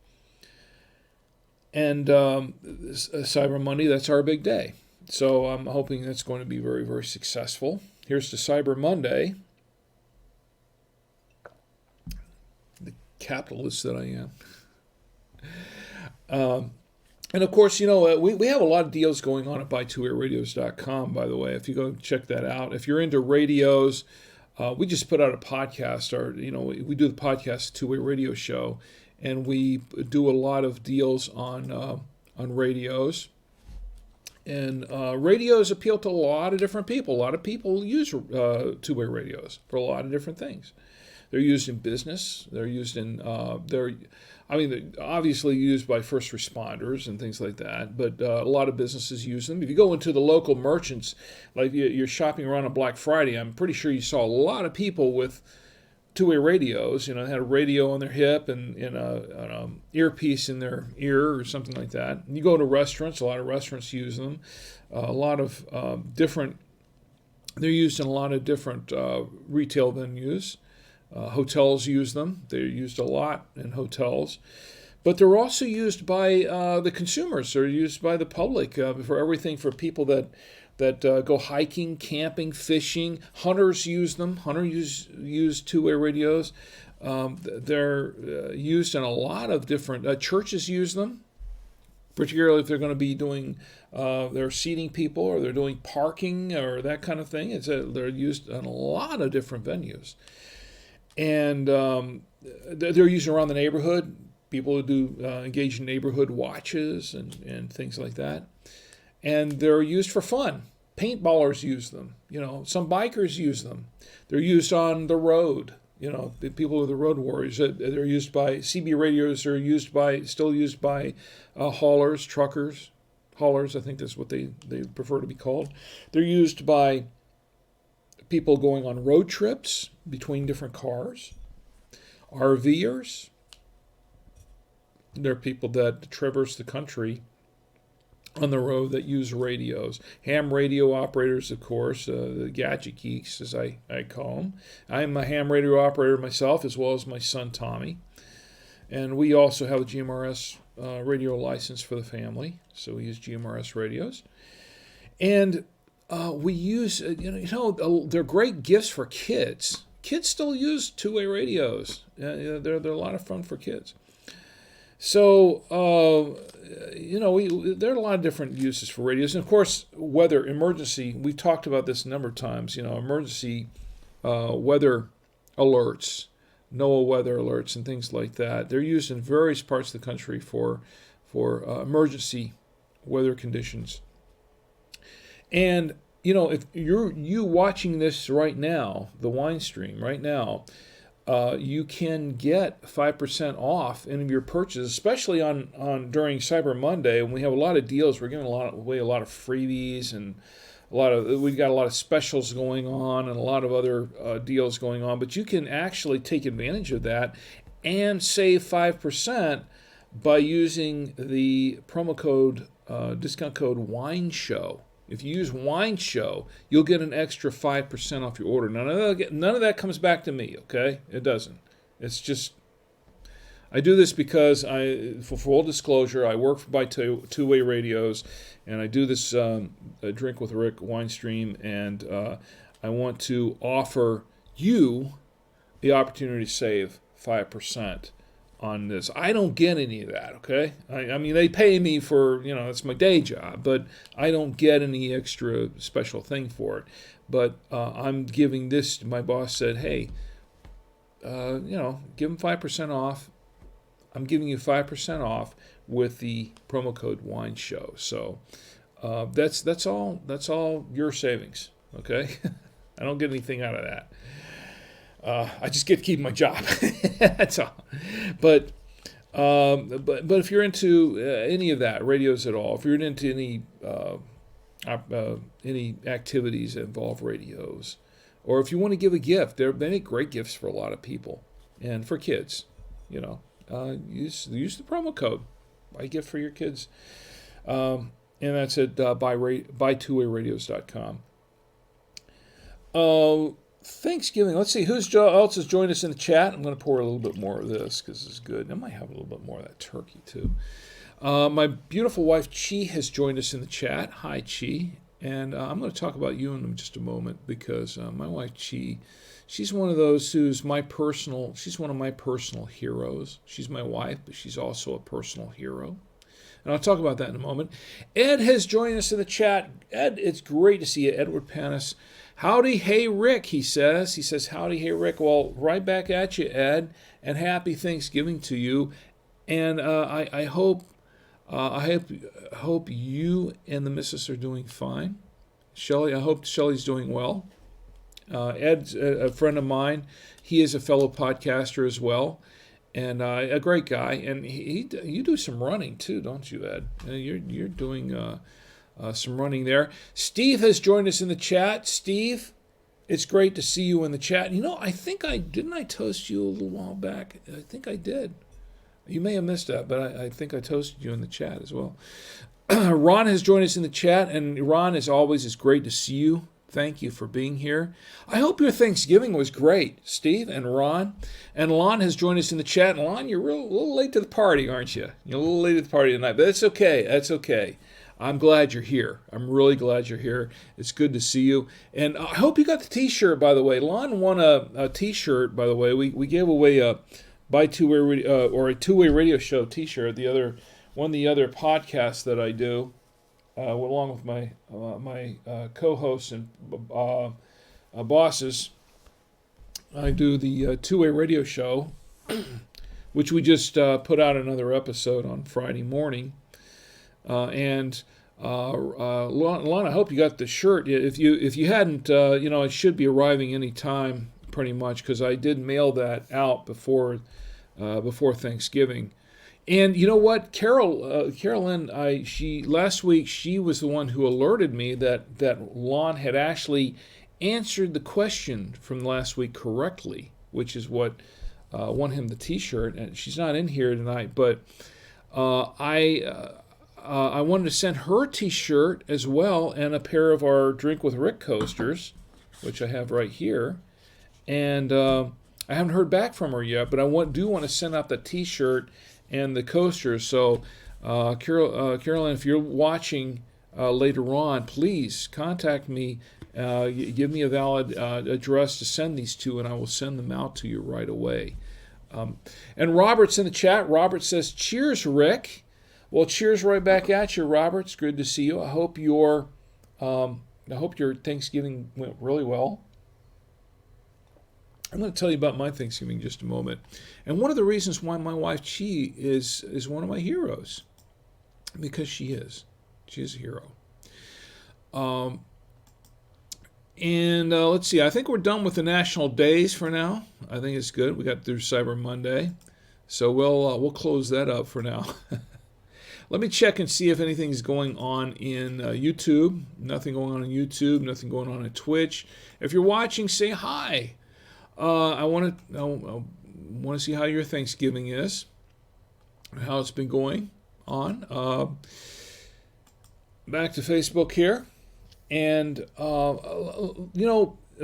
[SPEAKER 1] And Cyber Monday, that's our big day. So I'm hoping that's going to be very, very successful. Here's to Cyber Monday. The capitalist that I am. And of course, we have a lot of deals going on at BuyTwoWayRadios.com, by the way. If you go check that out. If you're into radios, we just put out a podcast. We do the podcast Two Way Radio Show, and we do a lot of deals on radios. And radios appeal to a lot of different people. A lot of people use two-way radios for a lot of different things. They're used in business. They're used in they're obviously used by first responders and things like that. But a lot of businesses use them. If you go into the local merchants, like you're shopping around on Black Friday, I'm pretty sure you saw a lot of people with two-way radios. They had a radio on their hip and an earpiece in their ear or something like that. And you go to restaurants, a lot of restaurants use them. A lot of different, they're used in a lot of different retail venues. Hotels use them. They're used a lot in hotels. But they're also used by the consumers. They're used by the public for everything, for people that go hiking, camping, fishing. Hunters use them. Hunters use two-way radios. They're used in a lot of different churches use them, particularly if they're going to be doing they're seating people or they're doing parking or that kind of thing. They're used in a lot of different venues, and they're used around the neighborhood. People who do engage in neighborhood watches and things like that. And they're used for fun. Paintballers use them. Some bikers use them. They're used on the road. The people who are the road warriors. They're used by CB radios. Are still used by haulers, truckers. Haulers, I think that's what they prefer to be called. They're used by people going on road trips between different cars. RVers. There are people that traverse the country on the road that use radios. Ham radio operators, of course, the gadget geeks, as I call them. I'm a ham radio operator myself, as well as my son Tommy. And we also have a GMRS radio license for the family, so we use GMRS radios. And we use, they're great gifts for kids. Kids still use two-way radios. They're a lot of fun for kids. So, there are a lot of different uses for radios. And, of course, weather, emergency, we've talked about this a number of times, emergency weather alerts, NOAA weather alerts and things like that. They're used in various parts of the country for emergency weather conditions. And, if you watching this right now, the wine stream right now, you can get 5% off any of your purchases, especially on during Cyber Monday, when we have a lot of deals. We're giving away a lot of freebies, and we've got a lot of specials going on and a lot of other deals going on. But you can actually take advantage of that and save 5% by using the promo code, discount code WINESHOW. If you use Wine Show, you'll get an extra 5% off your order. None of that comes back to me, okay? It doesn't. It's just, I do this because for full disclosure, I work by two-way radios, and I do this Drink with Rick wine stream, and I want to offer you the opportunity to save 5% on this. I don't get any of that, okay? I mean, they pay me for, it's my day job, but I don't get any extra special thing for it. But I'm giving this, my boss said, hey, give them 5% off. I'm giving you 5% off with the promo code WINESHOW. So that's all your savings, okay? I don't get anything out of that. I just get to keep my job. That's all. But if you're into any of that, radios at all, if you're into any activities that involve radios, or if you want to give a gift, there are many great gifts for a lot of people and for kids. Use the promo code. Buy a gift for your kids, and that's at buytwowayradios.com. Thanksgiving. Let's see who else has joined us in the chat. I'm going to pour a little bit more of this because it's good. I might have a little bit more of that turkey too. My beautiful wife Chi has joined us in the chat. Hi Chi, and I'm going to talk about you in just a moment because my wife Chi, she's one of those she's one of my personal heroes. She's my wife, but she's also a personal hero. And I'll talk about that in a moment. Ed has joined us in the chat. Ed, it's great to see you. Edward Panis. Howdy, hey, Rick, he says. He says, howdy, hey, Rick. Well, right back at you, Ed, and happy Thanksgiving to you. And I hope you and the missus are doing fine. Shelley, I hope Shelley's doing well. Ed's a friend of mine. He is a fellow podcaster as well, and a great guy. And you do some running too, don't you, Ed? You're doing some running there. Steve has joined us in the chat. Steve, It's great to see you in the chat. I think didn't I toast you a little while back? I think I did. You may have missed that, but I think I toasted you in the chat as well. Ron has joined us in the chat, and Ron, as always, it's great to see you. Thank you for being here. I hope your Thanksgiving was great, Steve and Ron. And Lon has joined us in the chat. And Lon, you're a little late to the party, aren't you? You're a little late to the party tonight, but it's okay. That's okay. I'm glad you're here. I'm really glad you're here. It's good to see you. And I hope you got the T-shirt, by the way. Lon won a T-shirt, by the way. We gave away a two-way radio show T-shirt. One of the other podcasts that I do, along with my co-hosts and bosses. I do the two-way radio show, which we just put out another episode on Friday morning. Lon, I hope you got the shirt. If you hadn't, it should be arriving any time, pretty much, because I did mail that out before Thanksgiving. And you know what, Carolyn, last week she was the one who alerted me that Lon had actually answered the question from last week correctly, which is what won him the T-shirt. And she's not in here tonight, but I wanted to send her a T-shirt as well, and a pair of our Drink with Rick coasters, which I have right here. And I haven't heard back from her yet, but I do want to send out the T-shirt and the coasters. So, Carolyn, if you're watching later on, please contact me. Give me a valid address to send these to, and I will send them out to you right away. And Robert's in the chat. Robert says, "Cheers, Rick." Well, cheers right back at you, Robert. It's good to see you. I hope your Thanksgiving went really well. I'm going to tell you about my Thanksgiving in just a moment. And one of the reasons why my wife, Chi, is one of my heroes. Because she is. She is a hero. Let's see. I think we're done with the national days for now. I think it's good. We got through Cyber Monday. So we'll close that up for now. Let me check and see if anything's going on in YouTube. Nothing going on in YouTube. Nothing going on at Twitch. If you're watching, say hi. I want to see how your Thanksgiving is, how it's been going on. Back to Facebook here, and of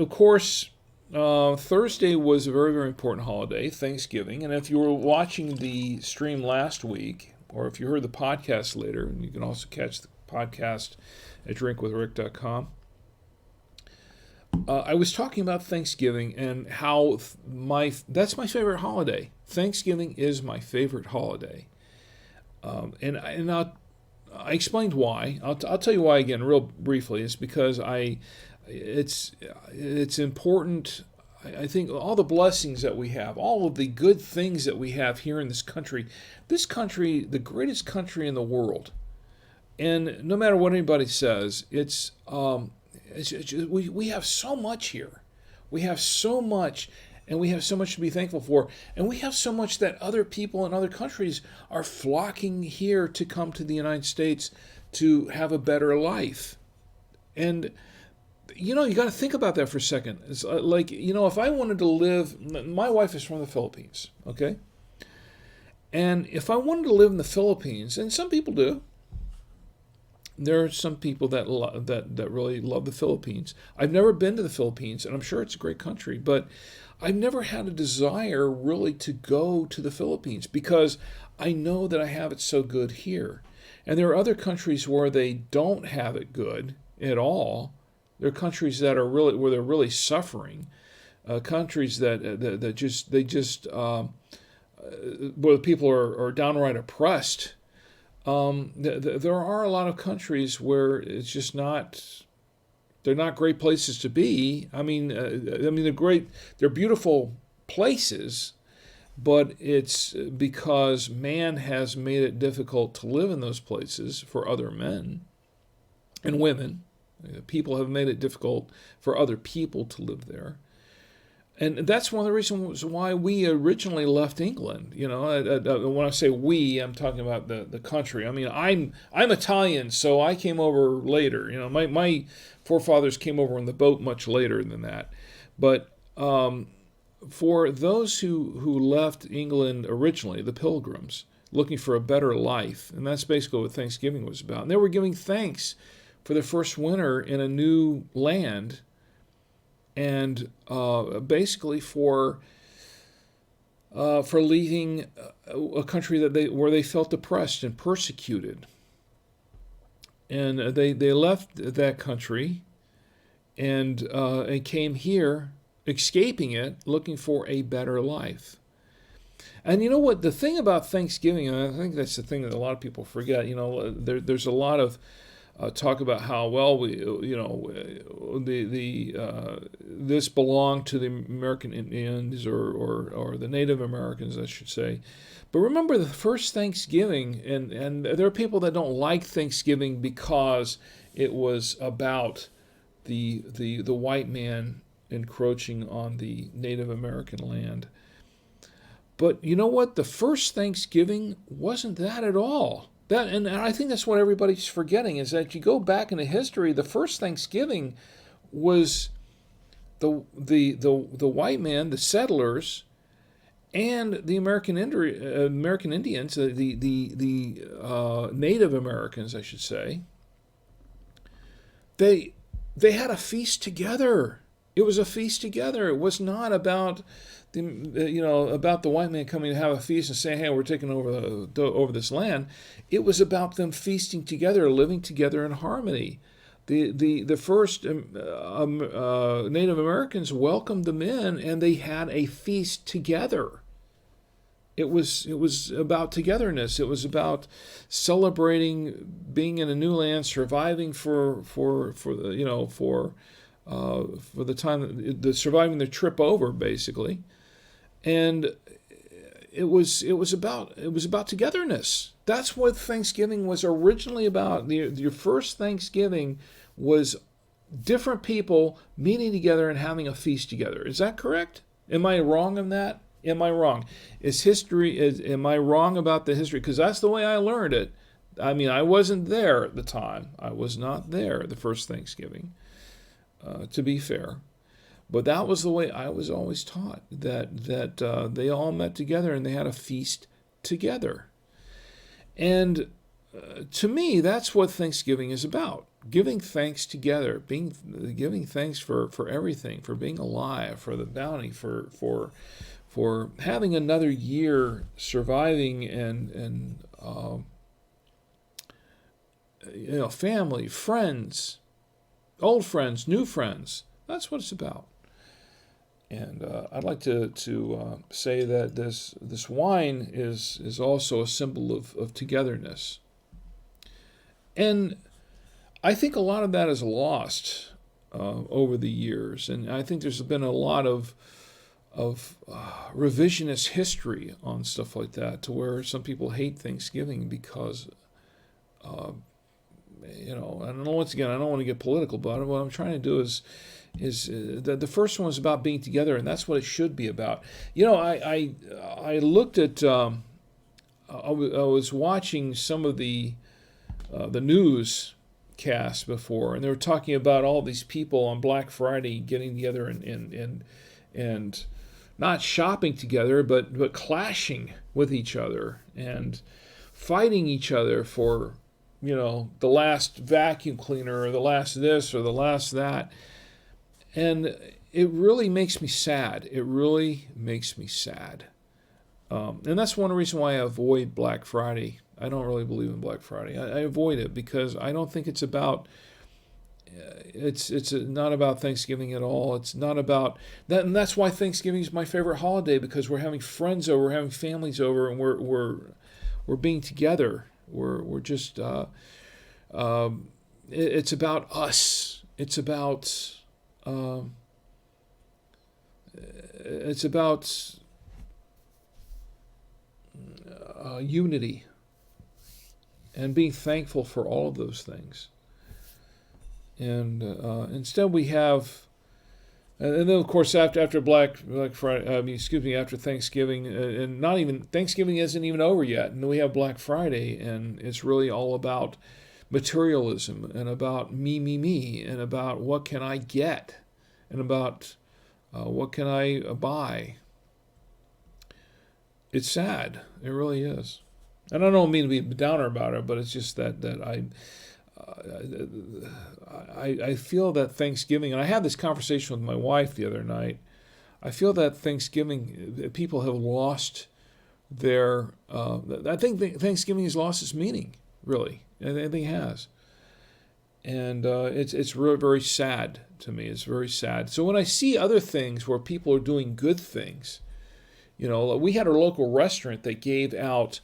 [SPEAKER 1] course, Thursday was a very, very important holiday, Thanksgiving. And if you were watching the stream last week, or if you heard the podcast later, and you can also catch the podcast at drinkwithrick.com. I was talking about Thanksgiving and how that's my favorite holiday. Thanksgiving is my favorite holiday, and I explained why. I'll tell you why again, real briefly. It's because it's important. I think all the blessings that we have, all of the good things that we have here in this country, the greatest country in the world, and no matter what anybody says, we have so much here. We have so much, and we have so much to be thankful for. And we have so much that other people in other countries are flocking here to come to the United States to have a better life. And, you got to think about that for a second. It's like, if I wanted to live, my wife is from the Philippines, okay? And if I wanted to live in the Philippines, and some people do, there are some people that really love the Philippines. I've never been to the Philippines, and I'm sure it's a great country, but I've never had a desire really to go to the Philippines because I know that I have it so good here. And there are other countries where they don't have it good at all. There are countries that are where they're really suffering. Countries where the people are downright oppressed. There are a lot of countries where it's just they're not great places to be. They're beautiful places, but it's because man has made it difficult to live in those places for other men and women. People have made it difficult for other people to live there. And that's one of the reasons why we originally left England. When I say we, I'm talking about the country. I mean, I'm Italian, so I came over later. My forefathers came over on the boat much later than that. But for those who left England originally, the Pilgrims, looking for a better life, and that's basically what Thanksgiving was about. And they were giving thanks for their first winter in a new land, and basically for leaving a country where they felt oppressed and persecuted, and they left that country and came here, escaping it, looking for a better life. And you know what? The thing about Thanksgiving, and I think that's the thing that a lot of people forget. There's a lot of talk about how this belonged to the American Indians or the Native Americans, I should say. But remember the first Thanksgiving, and there are people that don't like Thanksgiving because it was about the white man encroaching on the Native American land. But you know what? The first Thanksgiving wasn't that at all. And I think that's what everybody's forgetting, is that you go back into history, the first Thanksgiving was the white man, the settlers, and the American Indians, the Native Americans, I should say. They had a feast together. It was a feast together. It was not about about the white man coming to have a feast and saying, "Hey, we're taking over this land." It was about them feasting together, living together in harmony. The first Native Americans welcomed them in, and they had a feast together. It was about togetherness. It was about celebrating being in a new land, surviving for the time, surviving the trip over, basically. And it was about togetherness. That's what Thanksgiving was originally about. Your first Thanksgiving was different people meeting together and having a feast together. Is that correct? Am I wrong on that? Am I wrong? Am I wrong about the history? Because that's the way I learned it. I mean, I wasn't there at the time. I was not there the first Thanksgiving, to be fair. But that was the way I was always taught, that they all met together and they had a feast together. And to me, that's what Thanksgiving is about. Giving thanks together, giving thanks for everything, for being alive, for the bounty, for having another year surviving, and family, friends, old friends, new friends. That's what it's about. And I'd like to say that this wine is also a symbol of togetherness. And I think a lot of that is lost over the years. And I think there's been a lot of revisionist history on stuff like that, to where some people hate Thanksgiving because, and once again, I don't want to get political about it. What I'm trying to do is the first one is about being together, and that's what it should be about. I looked at, I was watching some of the newscasts before, and they were talking about all these people on Black Friday getting together and not shopping together, but clashing with each other and fighting each other for, the last vacuum cleaner, or the last this, or the last that. And it really makes me sad. It really makes me sad. And that's one reason why I avoid Black Friday. I don't really believe in Black Friday. I avoid it because I don't think it's about, it's not about Thanksgiving at all. It's not about that, and that's why Thanksgiving is my favorite holiday, because we're having friends over, we're having families over, and we're being together. We're just it's about us. It's about unity and being thankful for all of those things. And instead we have And then, of course, after Black Friday, after Thanksgiving, and not even Thanksgiving isn't even over yet, and then we have Black Friday, and it's really all about materialism and about me, and about what can I get, and about what can I buy. It's sad. It really is. And I don't mean to be a downer about it, but it's just that I feel that Thanksgiving, and I had this conversation with my wife the other night. I feel that Thanksgiving, people have lost their. I think Thanksgiving has lost its meaning. Really, I think it has, and it's really very sad to me. It's very sad. So when I see other things where people are doing good things, we had a local restaurant that gave out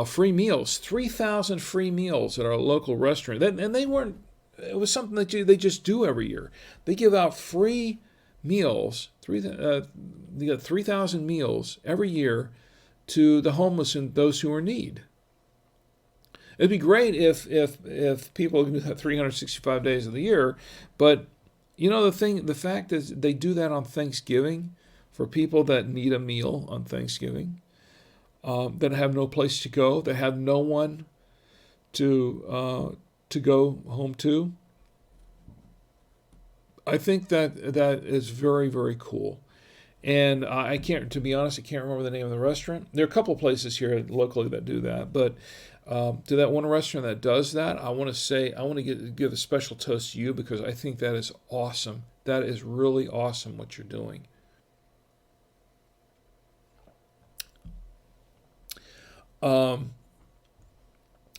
[SPEAKER 1] free meals, 3,000 free meals at our local restaurant. And they weren't, it was something that they just do every year. They give out free meals, they got 3,000 meals every year to the homeless and those who are in need. It'd be great if people can do that 365 days of the year, but the fact is they do that on Thanksgiving for people that need a meal on Thanksgiving. That have no place to go, that have no one to go home to. I think that is very, very cool. And to be honest, I can't remember the name of the restaurant. There are a couple of places here locally that do that, but to that one restaurant that does that, I want to give a special toast to you, because I think that is awesome. That is really awesome what you're doing.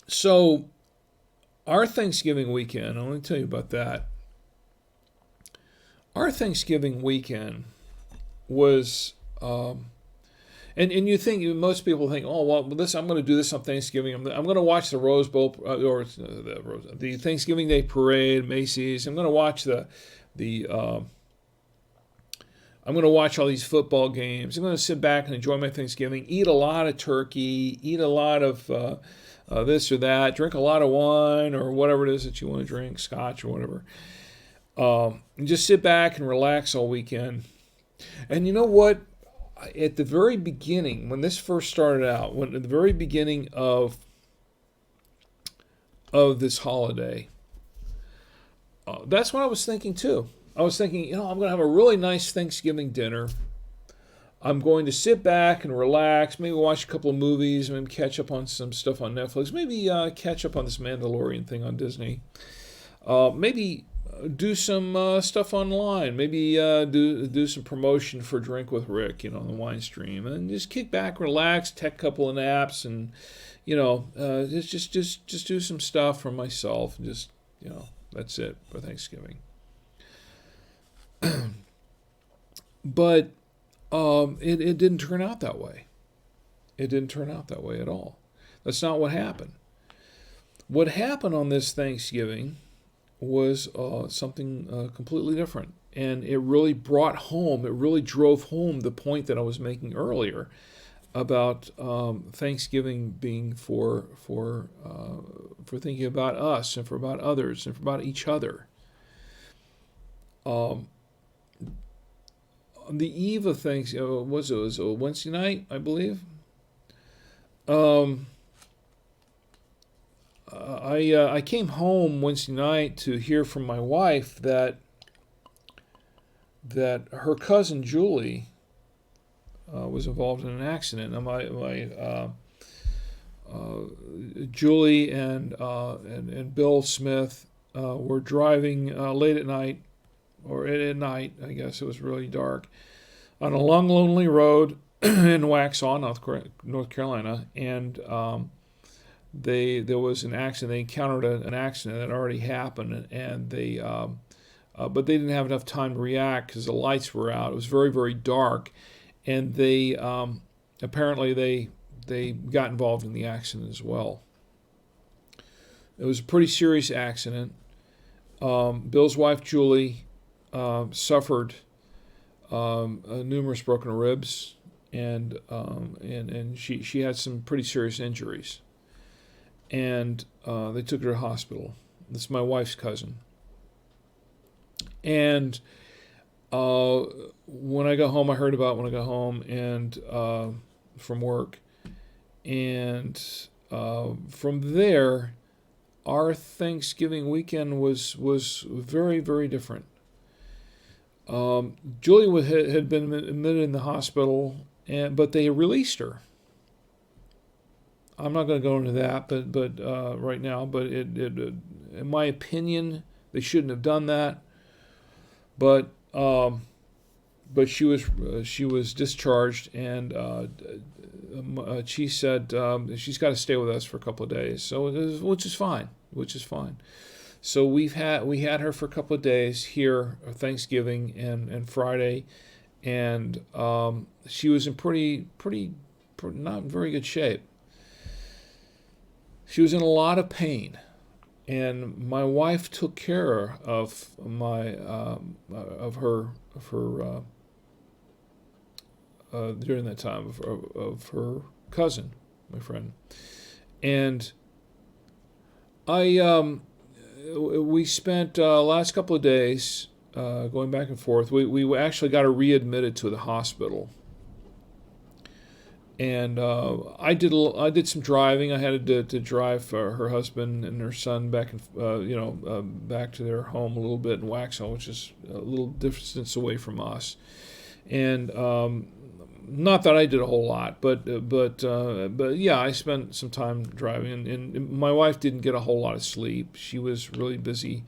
[SPEAKER 1] So our Thanksgiving weekend, I want to tell you about that. Our Thanksgiving weekend was, and you think, most people think, oh, well, I'm going to do this on Thanksgiving. I'm going to watch the Rose Bowl, or the Thanksgiving Day Parade, Macy's. I'm going to watch I'm going to watch all these football games. I'm going to sit back and enjoy my Thanksgiving, eat a lot of turkey, eat a lot of this or that, drink a lot of wine or whatever it is that you want to drink, scotch or whatever. And just sit back and relax all weekend. And you know what? At the very beginning, when this first started out, at the very beginning of this holiday, that's what I was thinking too. I was thinking, I'm going to have a really nice Thanksgiving dinner. I'm going to sit back and relax, maybe watch a couple of movies, maybe catch up on some stuff on Netflix, maybe catch up on this Mandalorian thing on Disney. Maybe do some stuff online, maybe do some promotion for Drink with Rick, on the wine stream, and just kick back, relax, take a couple of naps, and just do some stuff for myself. Just that's it for Thanksgiving. But it didn't turn out that way. It didn't turn out that way at all. That's not what happened. What happened on this Thanksgiving was something completely different. And it really drove home the point that I was making earlier about Thanksgiving being for thinking about us and for about others and for about each other. On the eve of Thanksgiving, it was a Wednesday night, I believe. I came home Wednesday night to hear from my wife that her cousin Julie was involved in an accident. And Julie and Bill Smith were driving late at night. Or at night, I guess it was really dark, on a long, lonely road in Waxhaw, North Carolina, and there was an accident. They encountered an accident that already happened, and but they didn't have enough time to react because the lights were out. It was very, very dark, and they apparently they got involved in the accident as well. It was a pretty serious accident. Bill's wife Julie suffered numerous broken ribs, and she had some pretty serious injuries, and they took her to the hospital. This is my wife's cousin, and uh, when I got home, I heard about it when I got home and from work, and from there, our Thanksgiving weekend was very very different. Julie had been admitted in the hospital, but they released her. I'm not going to go into that, but right now, but in my opinion, they shouldn't have done that. But she was discharged, and she said she's got to stay with us for a couple of days. So which is fine, which is fine. So we had her for a couple of days here, Thanksgiving and Friday, and she was in pretty not very good shape. She was in a lot of pain, and my wife took care of my of her during that time of her cousin, my friend, and I we spent last couple of days going back and forth. We actually got her readmitted to the hospital, and I did some driving. I had to drive her husband and her son back and back to their home a little bit in Waxhaw, which is a little distance away from us. And not that I did a whole lot, but yeah, I spent some time driving, and my wife didn't get a whole lot of sleep. She was really busy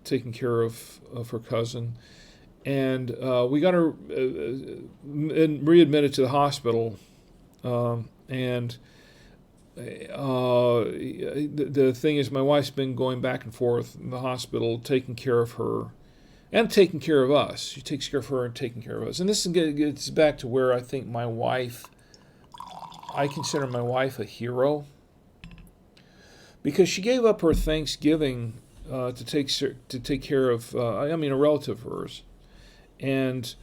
[SPEAKER 1] taking care of her cousin. And we got her readmitted to the hospital, and the thing is, my wife's been going back and forth in the hospital, taking care of her and taking care of us. She takes care of her and taking care of us. And this gets back to where I think I consider my wife a hero, because she gave up her Thanksgiving to take care of, a relative of hers. And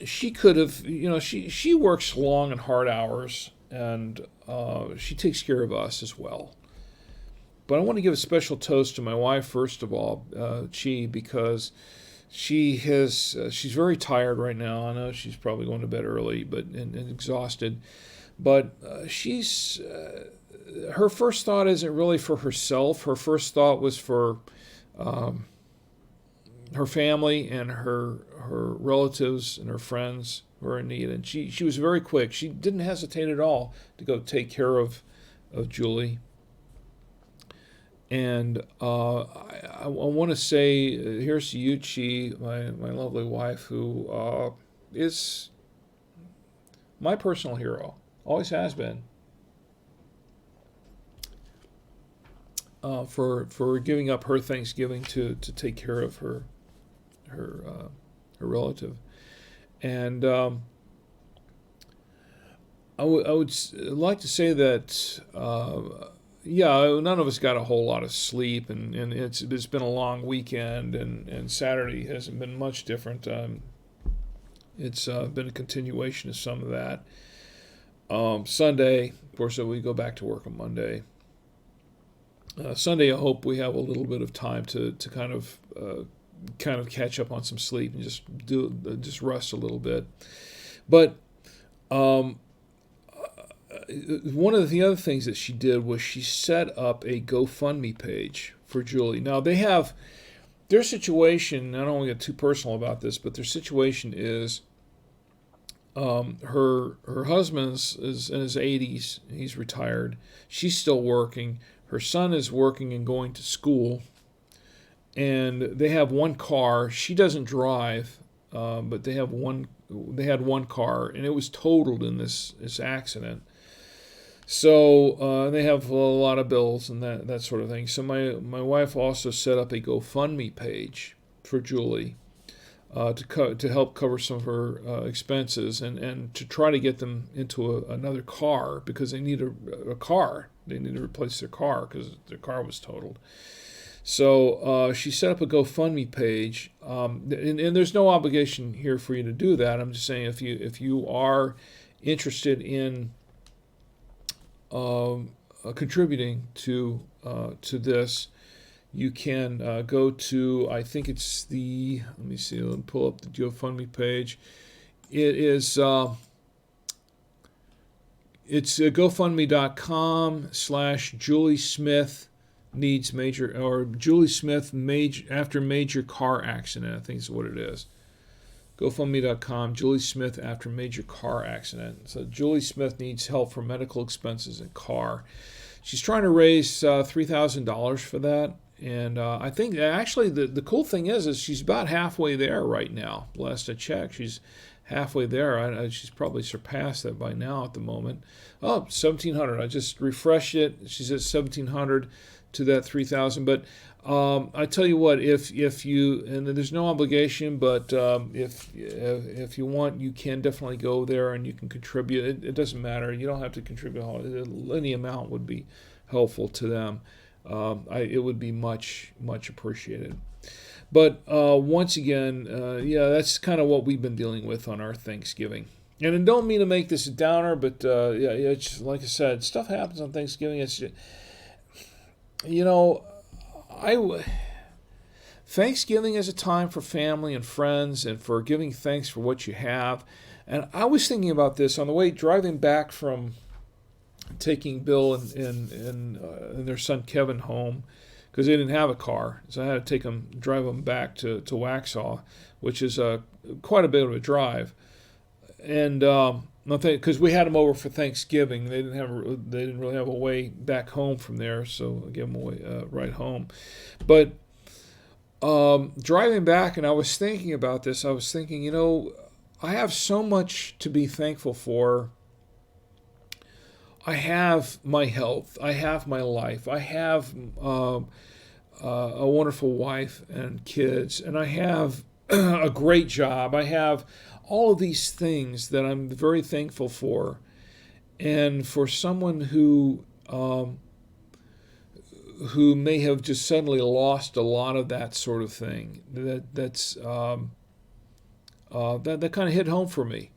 [SPEAKER 1] she could have, she works long and hard hours, and she takes care of us as well. But I want to give a special toast to my wife first of all, Chi, because she's very tired right now. I know she's probably going to bed early, and exhausted. But her first thought isn't really for herself. Her first thought was for her family and her relatives and her friends who are in need. And she was very quick. She didn't hesitate at all to go take care of Julie. And I want to say here's to you, Chi, my lovely wife, who is my personal hero. Always has been. For giving up her Thanksgiving to take care of her relative. And I would like to say that none of us got a whole lot of sleep, and it's been a long weekend, and Saturday hasn't been much different. It's been a continuation of some of that. Sunday, of course, we go back to work on Monday. Sunday, I hope we have a little bit of time to kind of catch up on some sleep and just rest a little bit. But one of the other things that she did was she set up a GoFundMe page for Julie. Now their situation, I don't want to get too personal about this, but their situation is her husband is in his 80s. He's retired. She's still working. Her son is working and going to school, and they have one car. She doesn't drive, but they had one car, and it was totaled in this accident. So they have a lot of bills and that sort of thing. So my wife also set up a GoFundMe page for Julie to help cover some of her expenses, and to try to get them into another car, because they need a car. They need to replace their car because their car was totaled. So she set up a GoFundMe page, and there's no obligation here for you to do that. I'm just saying if you are interested in contributing to this, You can go to, I think it's the, let me see, let me pull up the GoFundMe page. It is, it's GoFundMe.com/Julie Smith needs major, or Julie Smith after major car accident, I think is what it is. GoFundMe.com, Julie Smith after major car accident. So Julie Smith needs help for medical expenses and car. She's trying to raise $3,000 for that. And I think actually the cool thing is she's about halfway there right now. Last I checked, she's halfway there. She's probably surpassed that by now at the moment. Oh, 1,700. I just refreshed it. She's at 1,700 to that 3,000. But I tell you what, if you, and there's no obligation, but if you want, you can definitely go there and you can contribute. It doesn't matter. You don't have to contribute. Any amount would be helpful to them. It would be much appreciated. But once again, yeah, that's kind of what we've been dealing with on our Thanksgiving. And I don't mean to make this a downer, but yeah, it's like I said, stuff happens on Thanksgiving. It's just, Thanksgiving is a time for family and friends and for giving thanks for what you have. And I was thinking about this on the way driving back from taking Bill and their son Kevin home, because they didn't have a car, so I had to drive them back to Waxhaw, which is quite a bit of a drive, and because we had them over for Thanksgiving, they didn't really have a way back home from there, so I gave them a ride home, but driving back, and I was thinking about this. I was thinking, I have so much to be thankful for. I have my health. I have my life. I have a wonderful wife and kids. And I have a great job. I have all of these things that I'm very thankful for. And for someone who may have just suddenly lost a lot of that sort of thing, that kind of hit home for me.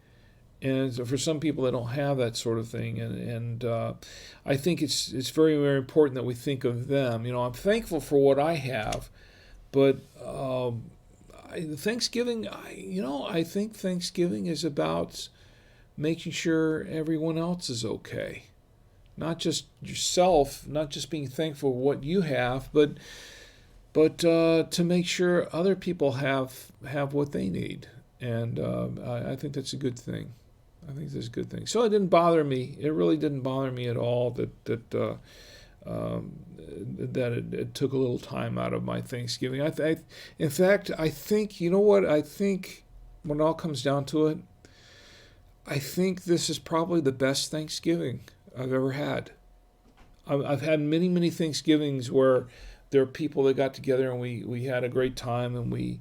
[SPEAKER 1] And for some people that don't have that sort of thing, and I think it's very, very important that we think of them. I'm thankful for what I have, but Thanksgiving, I think Thanksgiving is about making sure everyone else is okay, not just yourself, not just being thankful for what you have, but to make sure other people have what they need, and I think that's a good thing. I think that's a good thing. So it didn't bother me. It really didn't bother me at all that it took a little time out of my Thanksgiving. In fact, I think, you know what? I think when it all comes down to it, I think this is probably the best Thanksgiving I've ever had. I've had many, many Thanksgivings where there are people that got together and we had a great time and we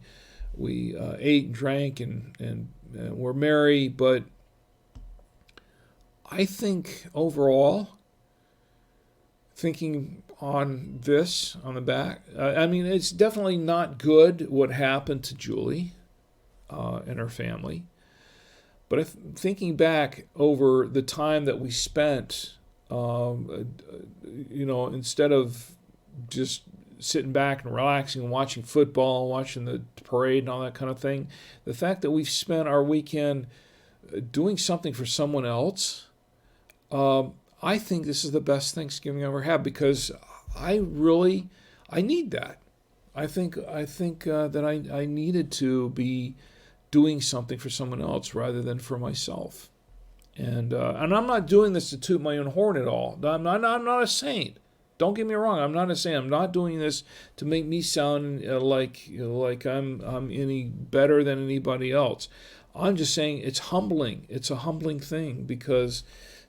[SPEAKER 1] ate and drank and were merry, but I think overall, thinking on the back, it's definitely not good what happened to Julie and her family. But thinking back over the time that we spent, instead of just sitting back and relaxing and watching football, watching the parade and all that kind of thing, the fact that we've spent our weekend doing something for someone else, I think this is the best Thanksgiving I ever had, because I need that. I think that I needed to be doing something for someone else rather than for myself. And I'm not doing this to toot my own horn at all. I'm not a saint. Don't get me wrong. I'm not a saint. I'm not doing this to make me sound like I'm any better than anybody else. I'm just saying it's humbling. It's a humbling thing, because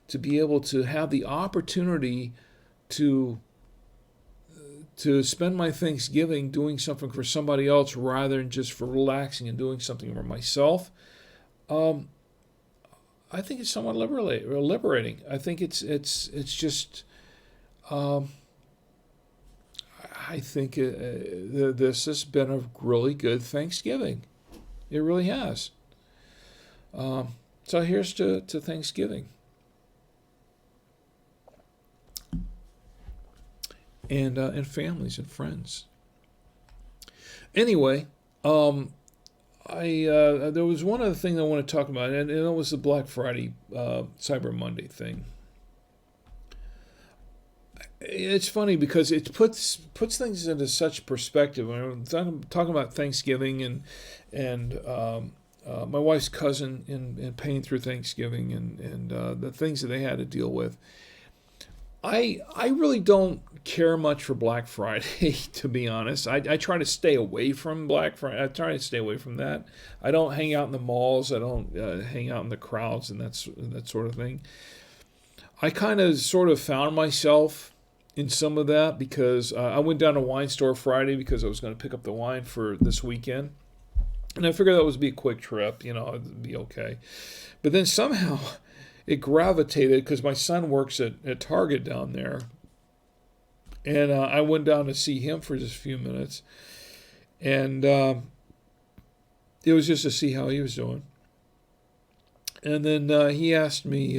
[SPEAKER 1] to be able to have the opportunity to spend my Thanksgiving doing something for somebody else rather than just for relaxing and doing something for myself, I think it's somewhat liberating. I think it's just, I think this has been a really good Thanksgiving. It really has. So here's to Thanksgiving. And families and friends. Anyway, I there was one other thing I want to talk about, and it was the Black Friday, Cyber Monday thing. It's funny because it puts things into such perspective. I'm talking about Thanksgiving and my wife's cousin in paying through Thanksgiving and the things that they had to deal with. I really don't care much for Black Friday, to be honest. I try to stay away from Black Friday. I try to stay away from that. I don't hang out in the malls. I don't hang out in the crowds and that sort of thing. I kind of sort of found myself in some of that because I went down to Winestore Friday because I was going to pick up the wine for this weekend. And I figured that would be a quick trip, it'd be okay. But then somehow it gravitated because my son works at Target down there. And I went down to see him for just a few minutes. And it was just to see how he was doing. And then he asked me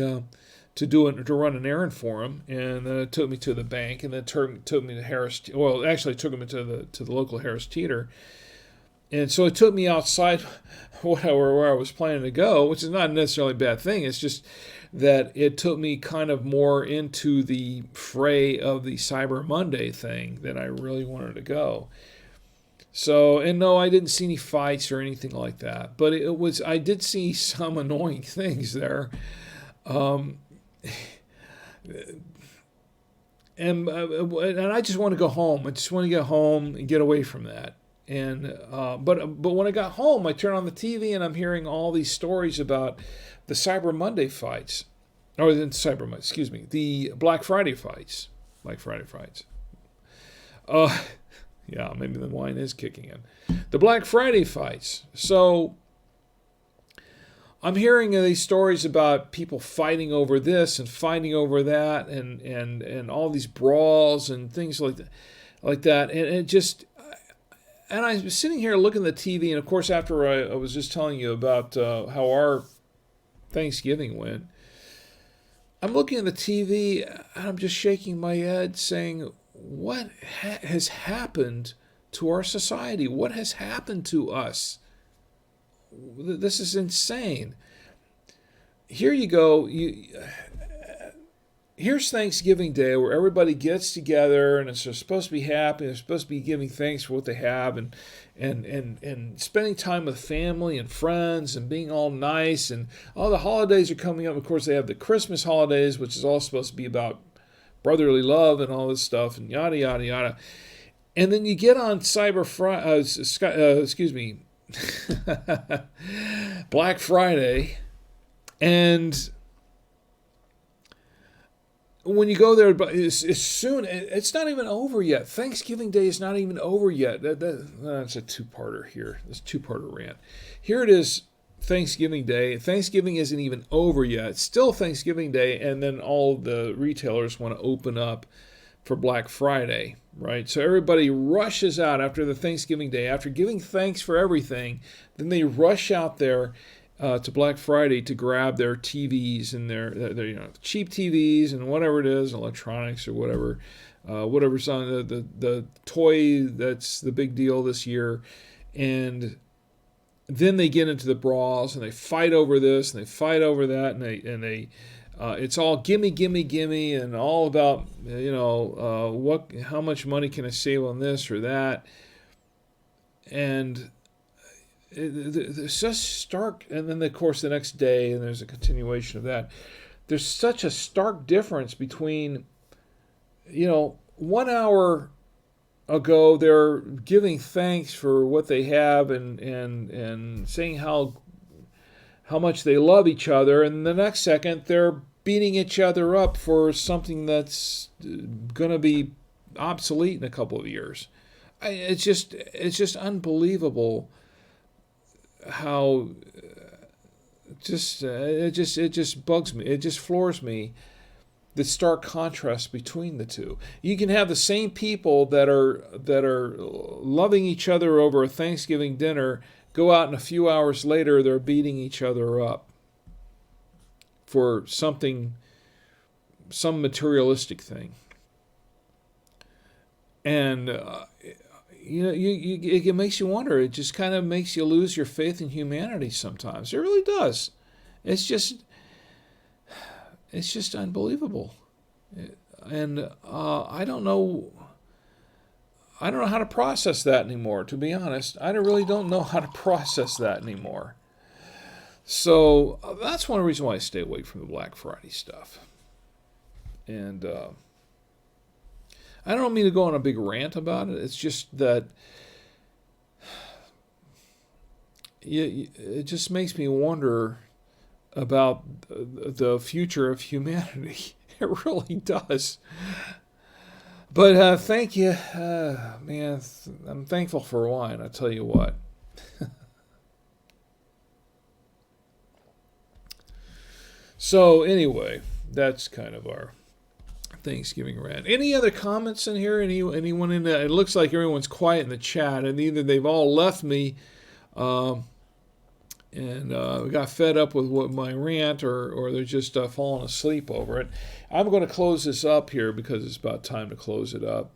[SPEAKER 1] to run an errand for him, and then it took me to the bank, and then took me to Harris. Well, actually, it took him to the local Harris Teeter, and so it took me outside where I was planning to go, which is not necessarily a bad thing. It's just that it took me kind of more into the fray of the Cyber Monday thing that I really wanted to go. So, and no, I didn't see any fights or anything like that, but I did see some annoying things there. And I just want to go home. I just want to get home and get away from that. And but when I got home, I turned on the TV and I'm hearing all these stories about the Cyber Monday fights, or the Black Friday fights. Yeah, maybe the wine is kicking in. The Black Friday fights. So I'm hearing these stories about people fighting over this and fighting over that, and all these brawls and things like that, and it just. And I was sitting here looking at the TV, and of course, after I was just telling you about how our Thanksgiving went, I'm looking at the TV and I'm just shaking my head, saying, "What has happened to our society? What has happened to us? This is insane." Here you go. Here's Thanksgiving Day, where everybody gets together and it's supposed to be happy. They're supposed to be giving thanks for what they have and spending time with family and friends and being all nice. And all the holidays are coming up. Of course, they have the Christmas holidays, which is all supposed to be about brotherly love and all this stuff and yada, yada, yada. And then you get on Black Friday, and when you go there, it's not even over yet. Thanksgiving Day is not even over yet. That's a two-parter here. This two-parter rant. Here it is, Thanksgiving Day. Thanksgiving isn't even over yet. It's still Thanksgiving Day, and then all the retailers want to open up for Black Friday, right? So everybody rushes out after the Thanksgiving Day. After giving thanks for everything, then they rush out there to Black Friday to grab their TVs and their cheap TVs and whatever it is, electronics or whatever's on the toy that's the big deal this year. And then they get into the brawls and they fight over this and they fight over that and they it's all gimme and all about how much money can I save on this or that. And it's just stark. And then, of course, the next day, and there's a continuation of that. There's such a stark difference between, 1 hour ago, they're giving thanks for what they have and saying how much they love each other. And the next second, they're beating each other up for something that's going to be obsolete in a couple of years. It's just unbelievable how it just bugs me. It just floors me, the stark contrast between the two. You can have the same people that are loving each other over a Thanksgiving dinner go out and a few hours later they're beating each other up for some materialistic thing. And it makes you wonder. It just kind of makes you lose your faith in humanity sometimes. It really does. It's just unbelievable, and I don't know. I don't know how to process that anymore. To be honest, I really don't know how to process that anymore. So that's one reason why I stay away from the Black Friday stuff. And I don't mean to go on a big rant about it. It's just that it just makes me wonder about the future of humanity. It really does. But thank you, man. I'm thankful for wine. I tell you what. So anyway, that's kind of our Thanksgiving rant. Any other comments in here? Anyone in there? It looks like everyone's quiet in the chat, and either they've all left me, and got fed up with what my rant, or they're just falling asleep over it. I'm going to close this up here because it's about time to close it up.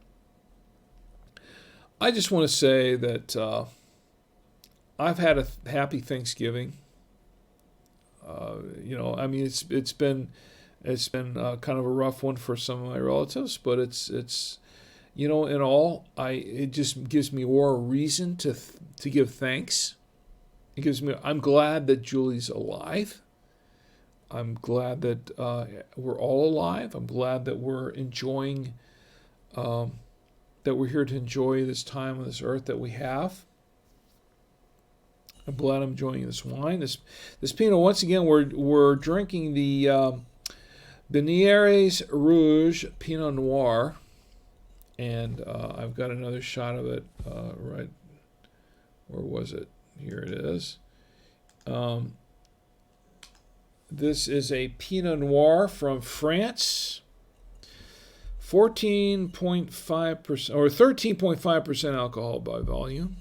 [SPEAKER 1] I just want to say that I've had a happy Thanksgiving. I mean, it's been kind of a rough one for some of my relatives, but it's in all, it just gives me more reason to give thanks. I'm glad that Julie's alive. I'm glad that we're all alive. I'm glad that we're enjoying, that we're here to enjoy this time on this earth that we have. I'm glad I'm enjoying this wine. This Pinot, once again, we're drinking the Benieres Rouge Pinot Noir, and I've got another shot of it right. Where was it? Here it is. This is a Pinot Noir from France. 14.5% or 13.5% alcohol by volume.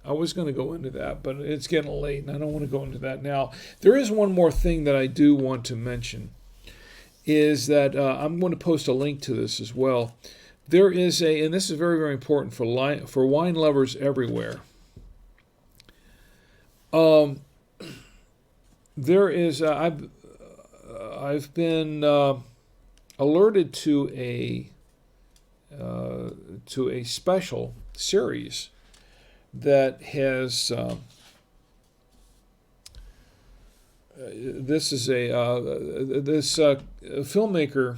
[SPEAKER 1] I was going to go into that, but it's getting late, and I don't want to go into that now. There is one more thing that I do want to mention, is that I'm going to post a link to this as well. There is and this is very, very important for wine lovers everywhere. There is I've been alerted to a special series that has this is this filmmaker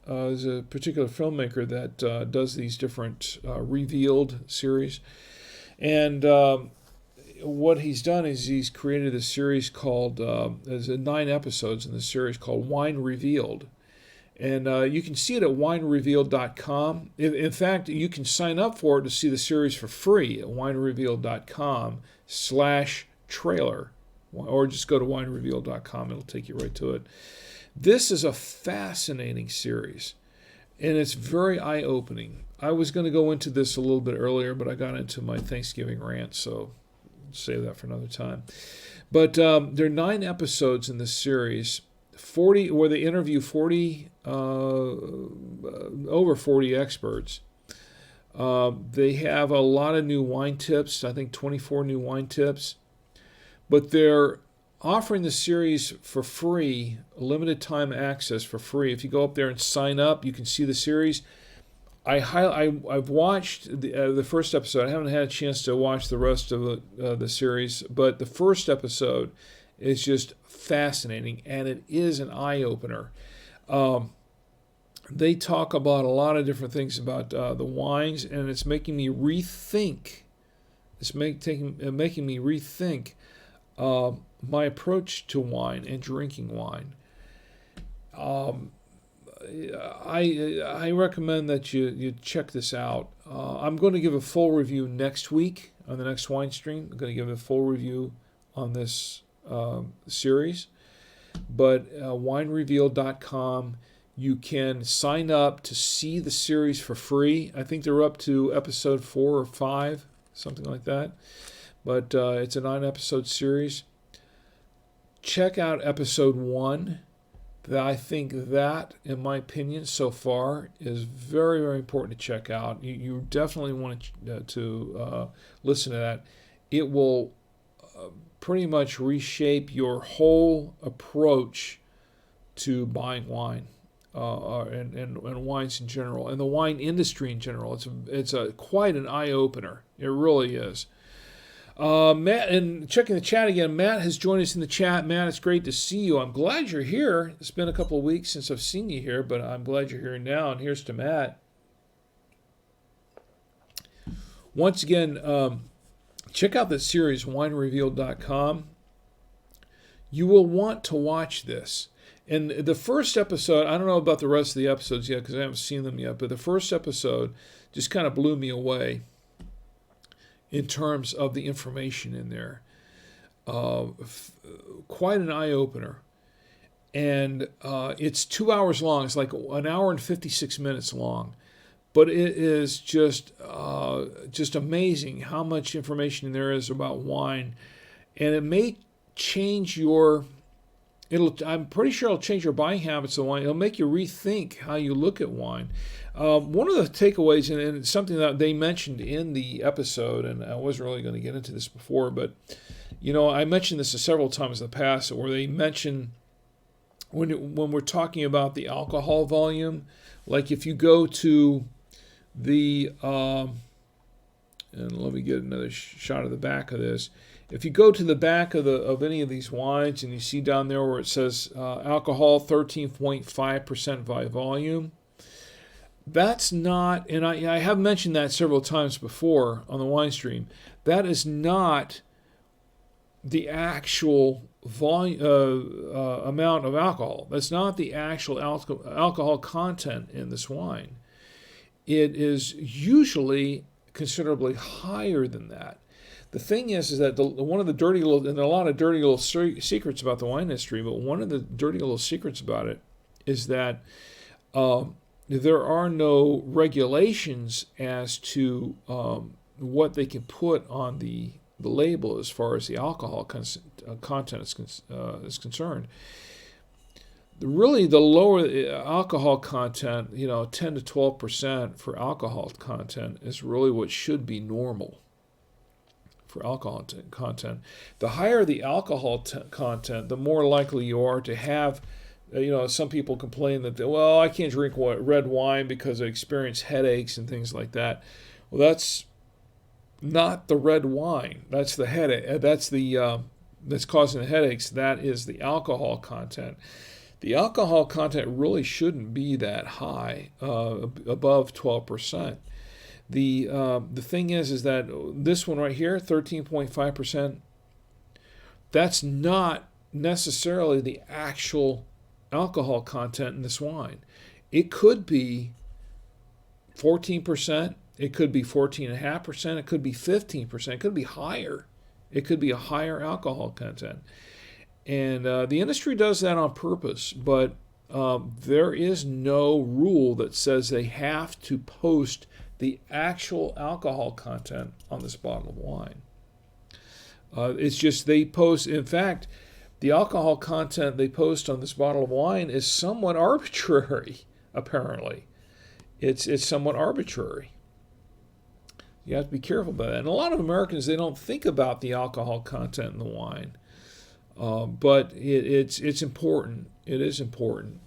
[SPEAKER 1] is a particular filmmaker that does these different revealed series, and what he's done is he's created a series called there's 9 episodes in the series called Wine Revealed. And you can see it at winerevealed.com. In fact, you can sign up for it to see the series for free at winerevealed.com/trailer. Or just go to winerevealed.com. It'll take you right to it. This is a fascinating series, and it's very eye-opening. I was going to go into this a little bit earlier, but I got into my Thanksgiving rant, so I'll save that for another time. But there are 9 episodes in this series, 40 where they interview over 40 experts. They have a lot of new wine tips. I think 24 new wine tips. But they're offering the series for free, limited time access for free. If you go up there and sign up, you can see the series. I've watched the first episode. I haven't had a chance to watch the rest of the series, but the first episode is just fascinating, and it is an eye-opener. They talk about a lot of different things about the wines, and it's making me rethink. It's making me rethink my approach to wine and drinking wine. I recommend that you check this out. I'm going to give a full review next week on the next wine stream. I'm going to give a full review on this series. But winerevealed.com, you can sign up to see the series for free. I think they're up to episode 4 or 5, something like that. But it's a 9-episode series. Check out episode 1. I think that, in my opinion, so far, is very, very important to check out. You definitely want to listen to that. It will pretty much reshape your whole approach to buying wine and wines in general, and the wine industry in general. It's quite an eye opener. It really is. Matt, and checking the chat again, Matt has joined us in the chat. Matt, it's great to see you. I'm glad you're here. It's been a couple of weeks since I've seen you here, but I'm glad you're here now. And here's to Matt. Once again, check out this series, winerevealed.com. You will want to watch this. And the first episode, I don't know about the rest of the episodes yet because I haven't seen them yet, but the first episode just kind of blew me away in terms of the information in there. Quite an eye-opener. And it's 2 hours long. It's like an hour and 56 minutes long. But it is just amazing how much information there is about wine. And it may change I'm pretty sure it'll change your buying habits of wine. It'll make you rethink how you look at wine. One of the takeaways, and something that they mentioned in the episode, and I wasn't really going to get into this before, but I mentioned this several times in the past, where they mention when we're talking about the alcohol volume, like if you go to the, and let me get another shot of the back of this. If you go to the back of any of these wines and you see down there where it says alcohol 13.5% by volume, that's not, and I have mentioned that several times before on the wine stream, that is not the actual volume amount of alcohol. That's not the actual alcohol content in this wine. It is usually considerably higher than that. The thing is that one of the dirty little, and there are a lot of dirty little secrets about the wine industry, but one of the dirty little secrets about it is that there are no regulations as to what they can put on the label as far as the alcohol content is concerned. Really, the lower alcohol content, 10 to 12% for alcohol content is really what should be normal for alcohol content. The higher the alcohol content, the more likely you are to have, some people complain that, I can't drink red wine because I experience headaches and things like that. Well, that's not the red wine. That's the headache. That's causing the headaches. That is the alcohol content. The alcohol content really shouldn't be that high, above 12%. The thing is that this one right here, 13.5%, that's not necessarily the actual alcohol content in this wine. It could be 14%, it could be 14.5%, it could be 15%, it could be higher. It could be a higher alcohol content. And the industry does that on purpose, but there is no rule that says they have to post the actual alcohol content on this bottle of wine. It's just they post, in fact, the alcohol content they post on this bottle of wine is somewhat arbitrary, apparently. It's somewhat arbitrary. You have to be careful about that. And a lot of Americans, they don't think about the alcohol content in the wine. But it's important. It is important.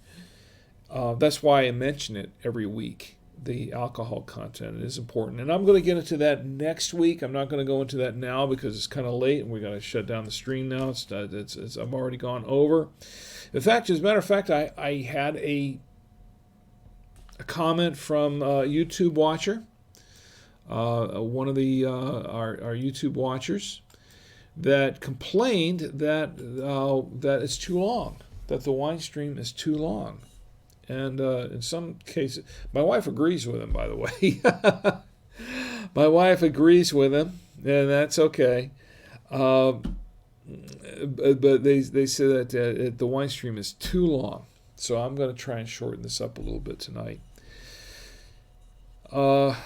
[SPEAKER 1] That's why I mention it every week. The alcohol content is important. And I'm going to get into that next week. I'm not going to go into that now because it's kind of late and we got to shut down the stream now. I've already gone over. In fact, as a matter of fact, I had a comment from a YouTube watcher, one of the our YouTube watchers, that complained that it's too long, that the wine stream is too long. And in some cases, my wife agrees with him, by the way. My wife agrees with him, and that's okay. But they say that the wine stream is too long. So I'm going to try and shorten this up a little bit tonight. But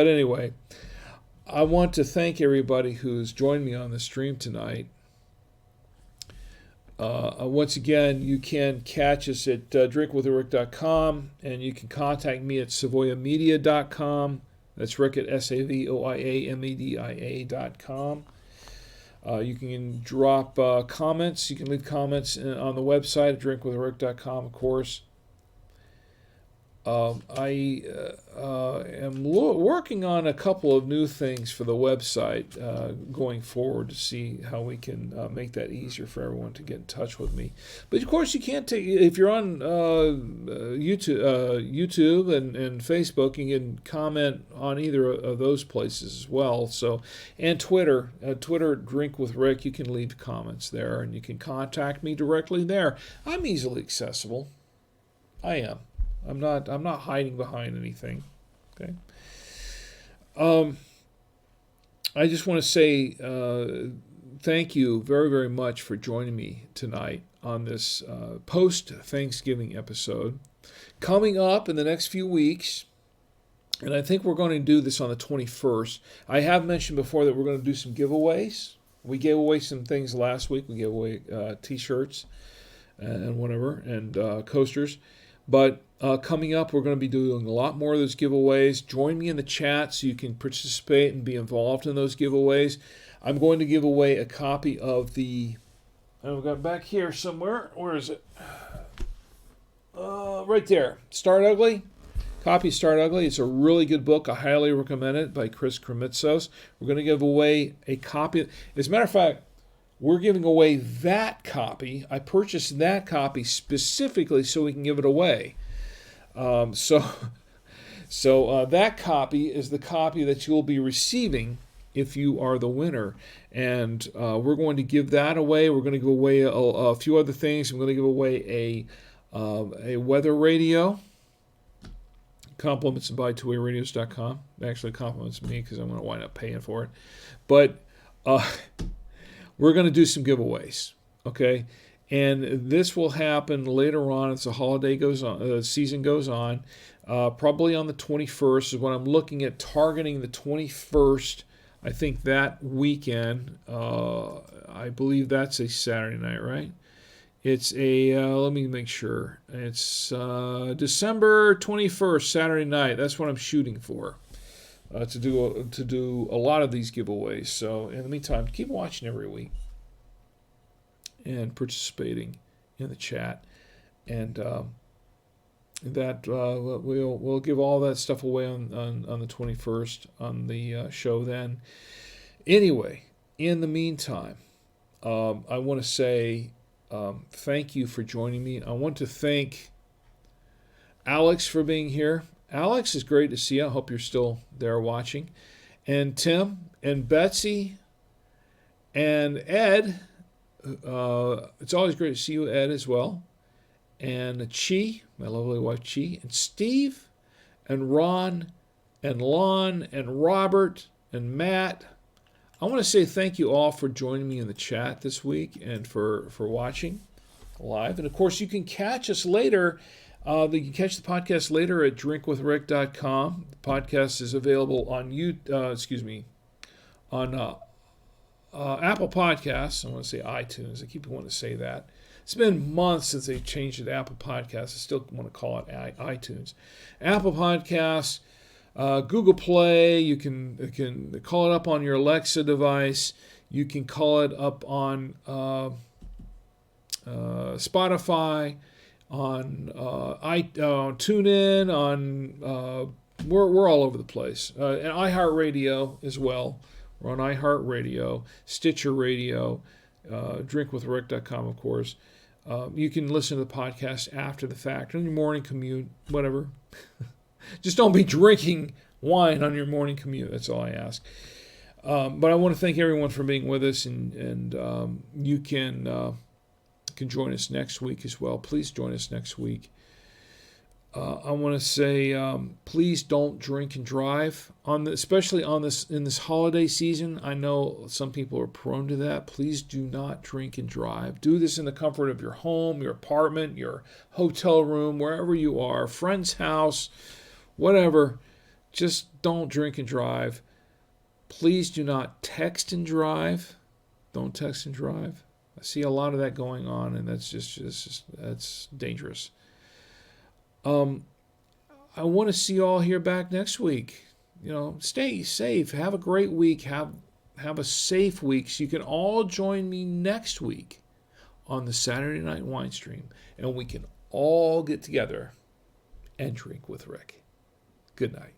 [SPEAKER 1] anyway, I want to thank everybody who's joined me on the stream tonight. Once again, you can catch us at drinkwithrick.com, and you can contact me at savoyamedia.com. That's Rick at SAVOIAMEDIA.com. You can drop comments. You can leave comments on the website at drinkwithrick.com, of course. I am working on a couple of new things for the website going forward to see how we can make that easier for everyone to get in touch with me. But of course, you can't take if you're on YouTube and Facebook, you can comment on either of those places as well. So, and Twitter, Drink with Rick, you can leave comments there, and you can contact me directly there. I'm easily accessible. I am. I'm not hiding behind anything. Okay. I just want to say thank you very, very much for joining me tonight on this post-Thanksgiving episode. Coming up in the next few weeks, and I think we're going to do this on the 21st. I have mentioned before that we're going to do some giveaways. We gave away some things last week. We gave away T-shirts and whatever, and coasters. But coming up, we're going to be doing a lot more of those giveaways. Join me in the chat so you can participate and be involved in those giveaways. I'm going to give away a copy of the... I've got back here somewhere. Where is it? Right there. Start Ugly. Copy of Start Ugly. It's a really good book. I highly recommend it, by Chris Kremitzos. We're going to give away a copy. As a matter of fact, we're giving away that copy. I purchased that copy specifically so we can give it away. So that copy is the copy that you'll be receiving if you are the winner. And we're going to give that away. We're going to give away a few other things. I'm going to give away a weather radio. Compliments by twowwayradios.com. Actually compliments me because I'm going to wind up paying for it. But... we're going to do some giveaways, okay? And this will happen later on as the holiday goes on, season goes on. Probably on the 21st is what I'm looking at, targeting the 21st. I think that weekend. I believe that's a Saturday night, right? It's a, let me make sure. It's December 21st, Saturday night. That's what I'm shooting for. To do a lot of these giveaways. So in the meantime, keep watching every week and participating in the chat, and that we'll give all that stuff away on the 21st on the show. Then, anyway, in the meantime, I want to say thank you for joining me. I want to thank Alex for being here. Alex, it's great to see you. I hope you're still there watching. And Tim and Betsy and Ed. It's always great to see you, Ed, as well. And Chi, my lovely wife Chi. And Steve and Ron and Lon and Robert and Matt. I want to say thank you all for joining me in the chat this week and for watching live. And, of course, you can catch us later. You can catch the podcast later at drinkwithrick.com. The podcast is available on Apple Podcasts. I want to say iTunes. I keep wanting to say that. It's been months since they changed it to Apple Podcasts. I still want to call it iTunes. Apple Podcasts, Google Play. You can call it up on your Alexa device. You can call it up on Spotify. On TuneIn, we're all over the place. And iHeartRadio as well. We're on iHeartRadio, Stitcher Radio, drinkwithrick.com, of course. You can listen to the podcast after the fact, on your morning commute, whatever. Just don't be drinking wine on your morning commute. That's all I ask. But I want to thank everyone for being with us, and you can join us next week as well. Please join us next week. I want to say, please don't drink and drive especially in this holiday season. I know some people are prone to that. Please do not drink and drive. Do this in the comfort of your home, your apartment, your hotel room, wherever you are, friend's house, whatever. Just don't drink and drive. Please do not text and drive. Don't text and drive. I see a lot of that going on, and that's dangerous. I want to see you all here back next week. Stay safe. Have a great week. Have a safe week, so you can all join me next week on the Saturday Night Wine Stream, and we can all get together and drink with Rick. Good night.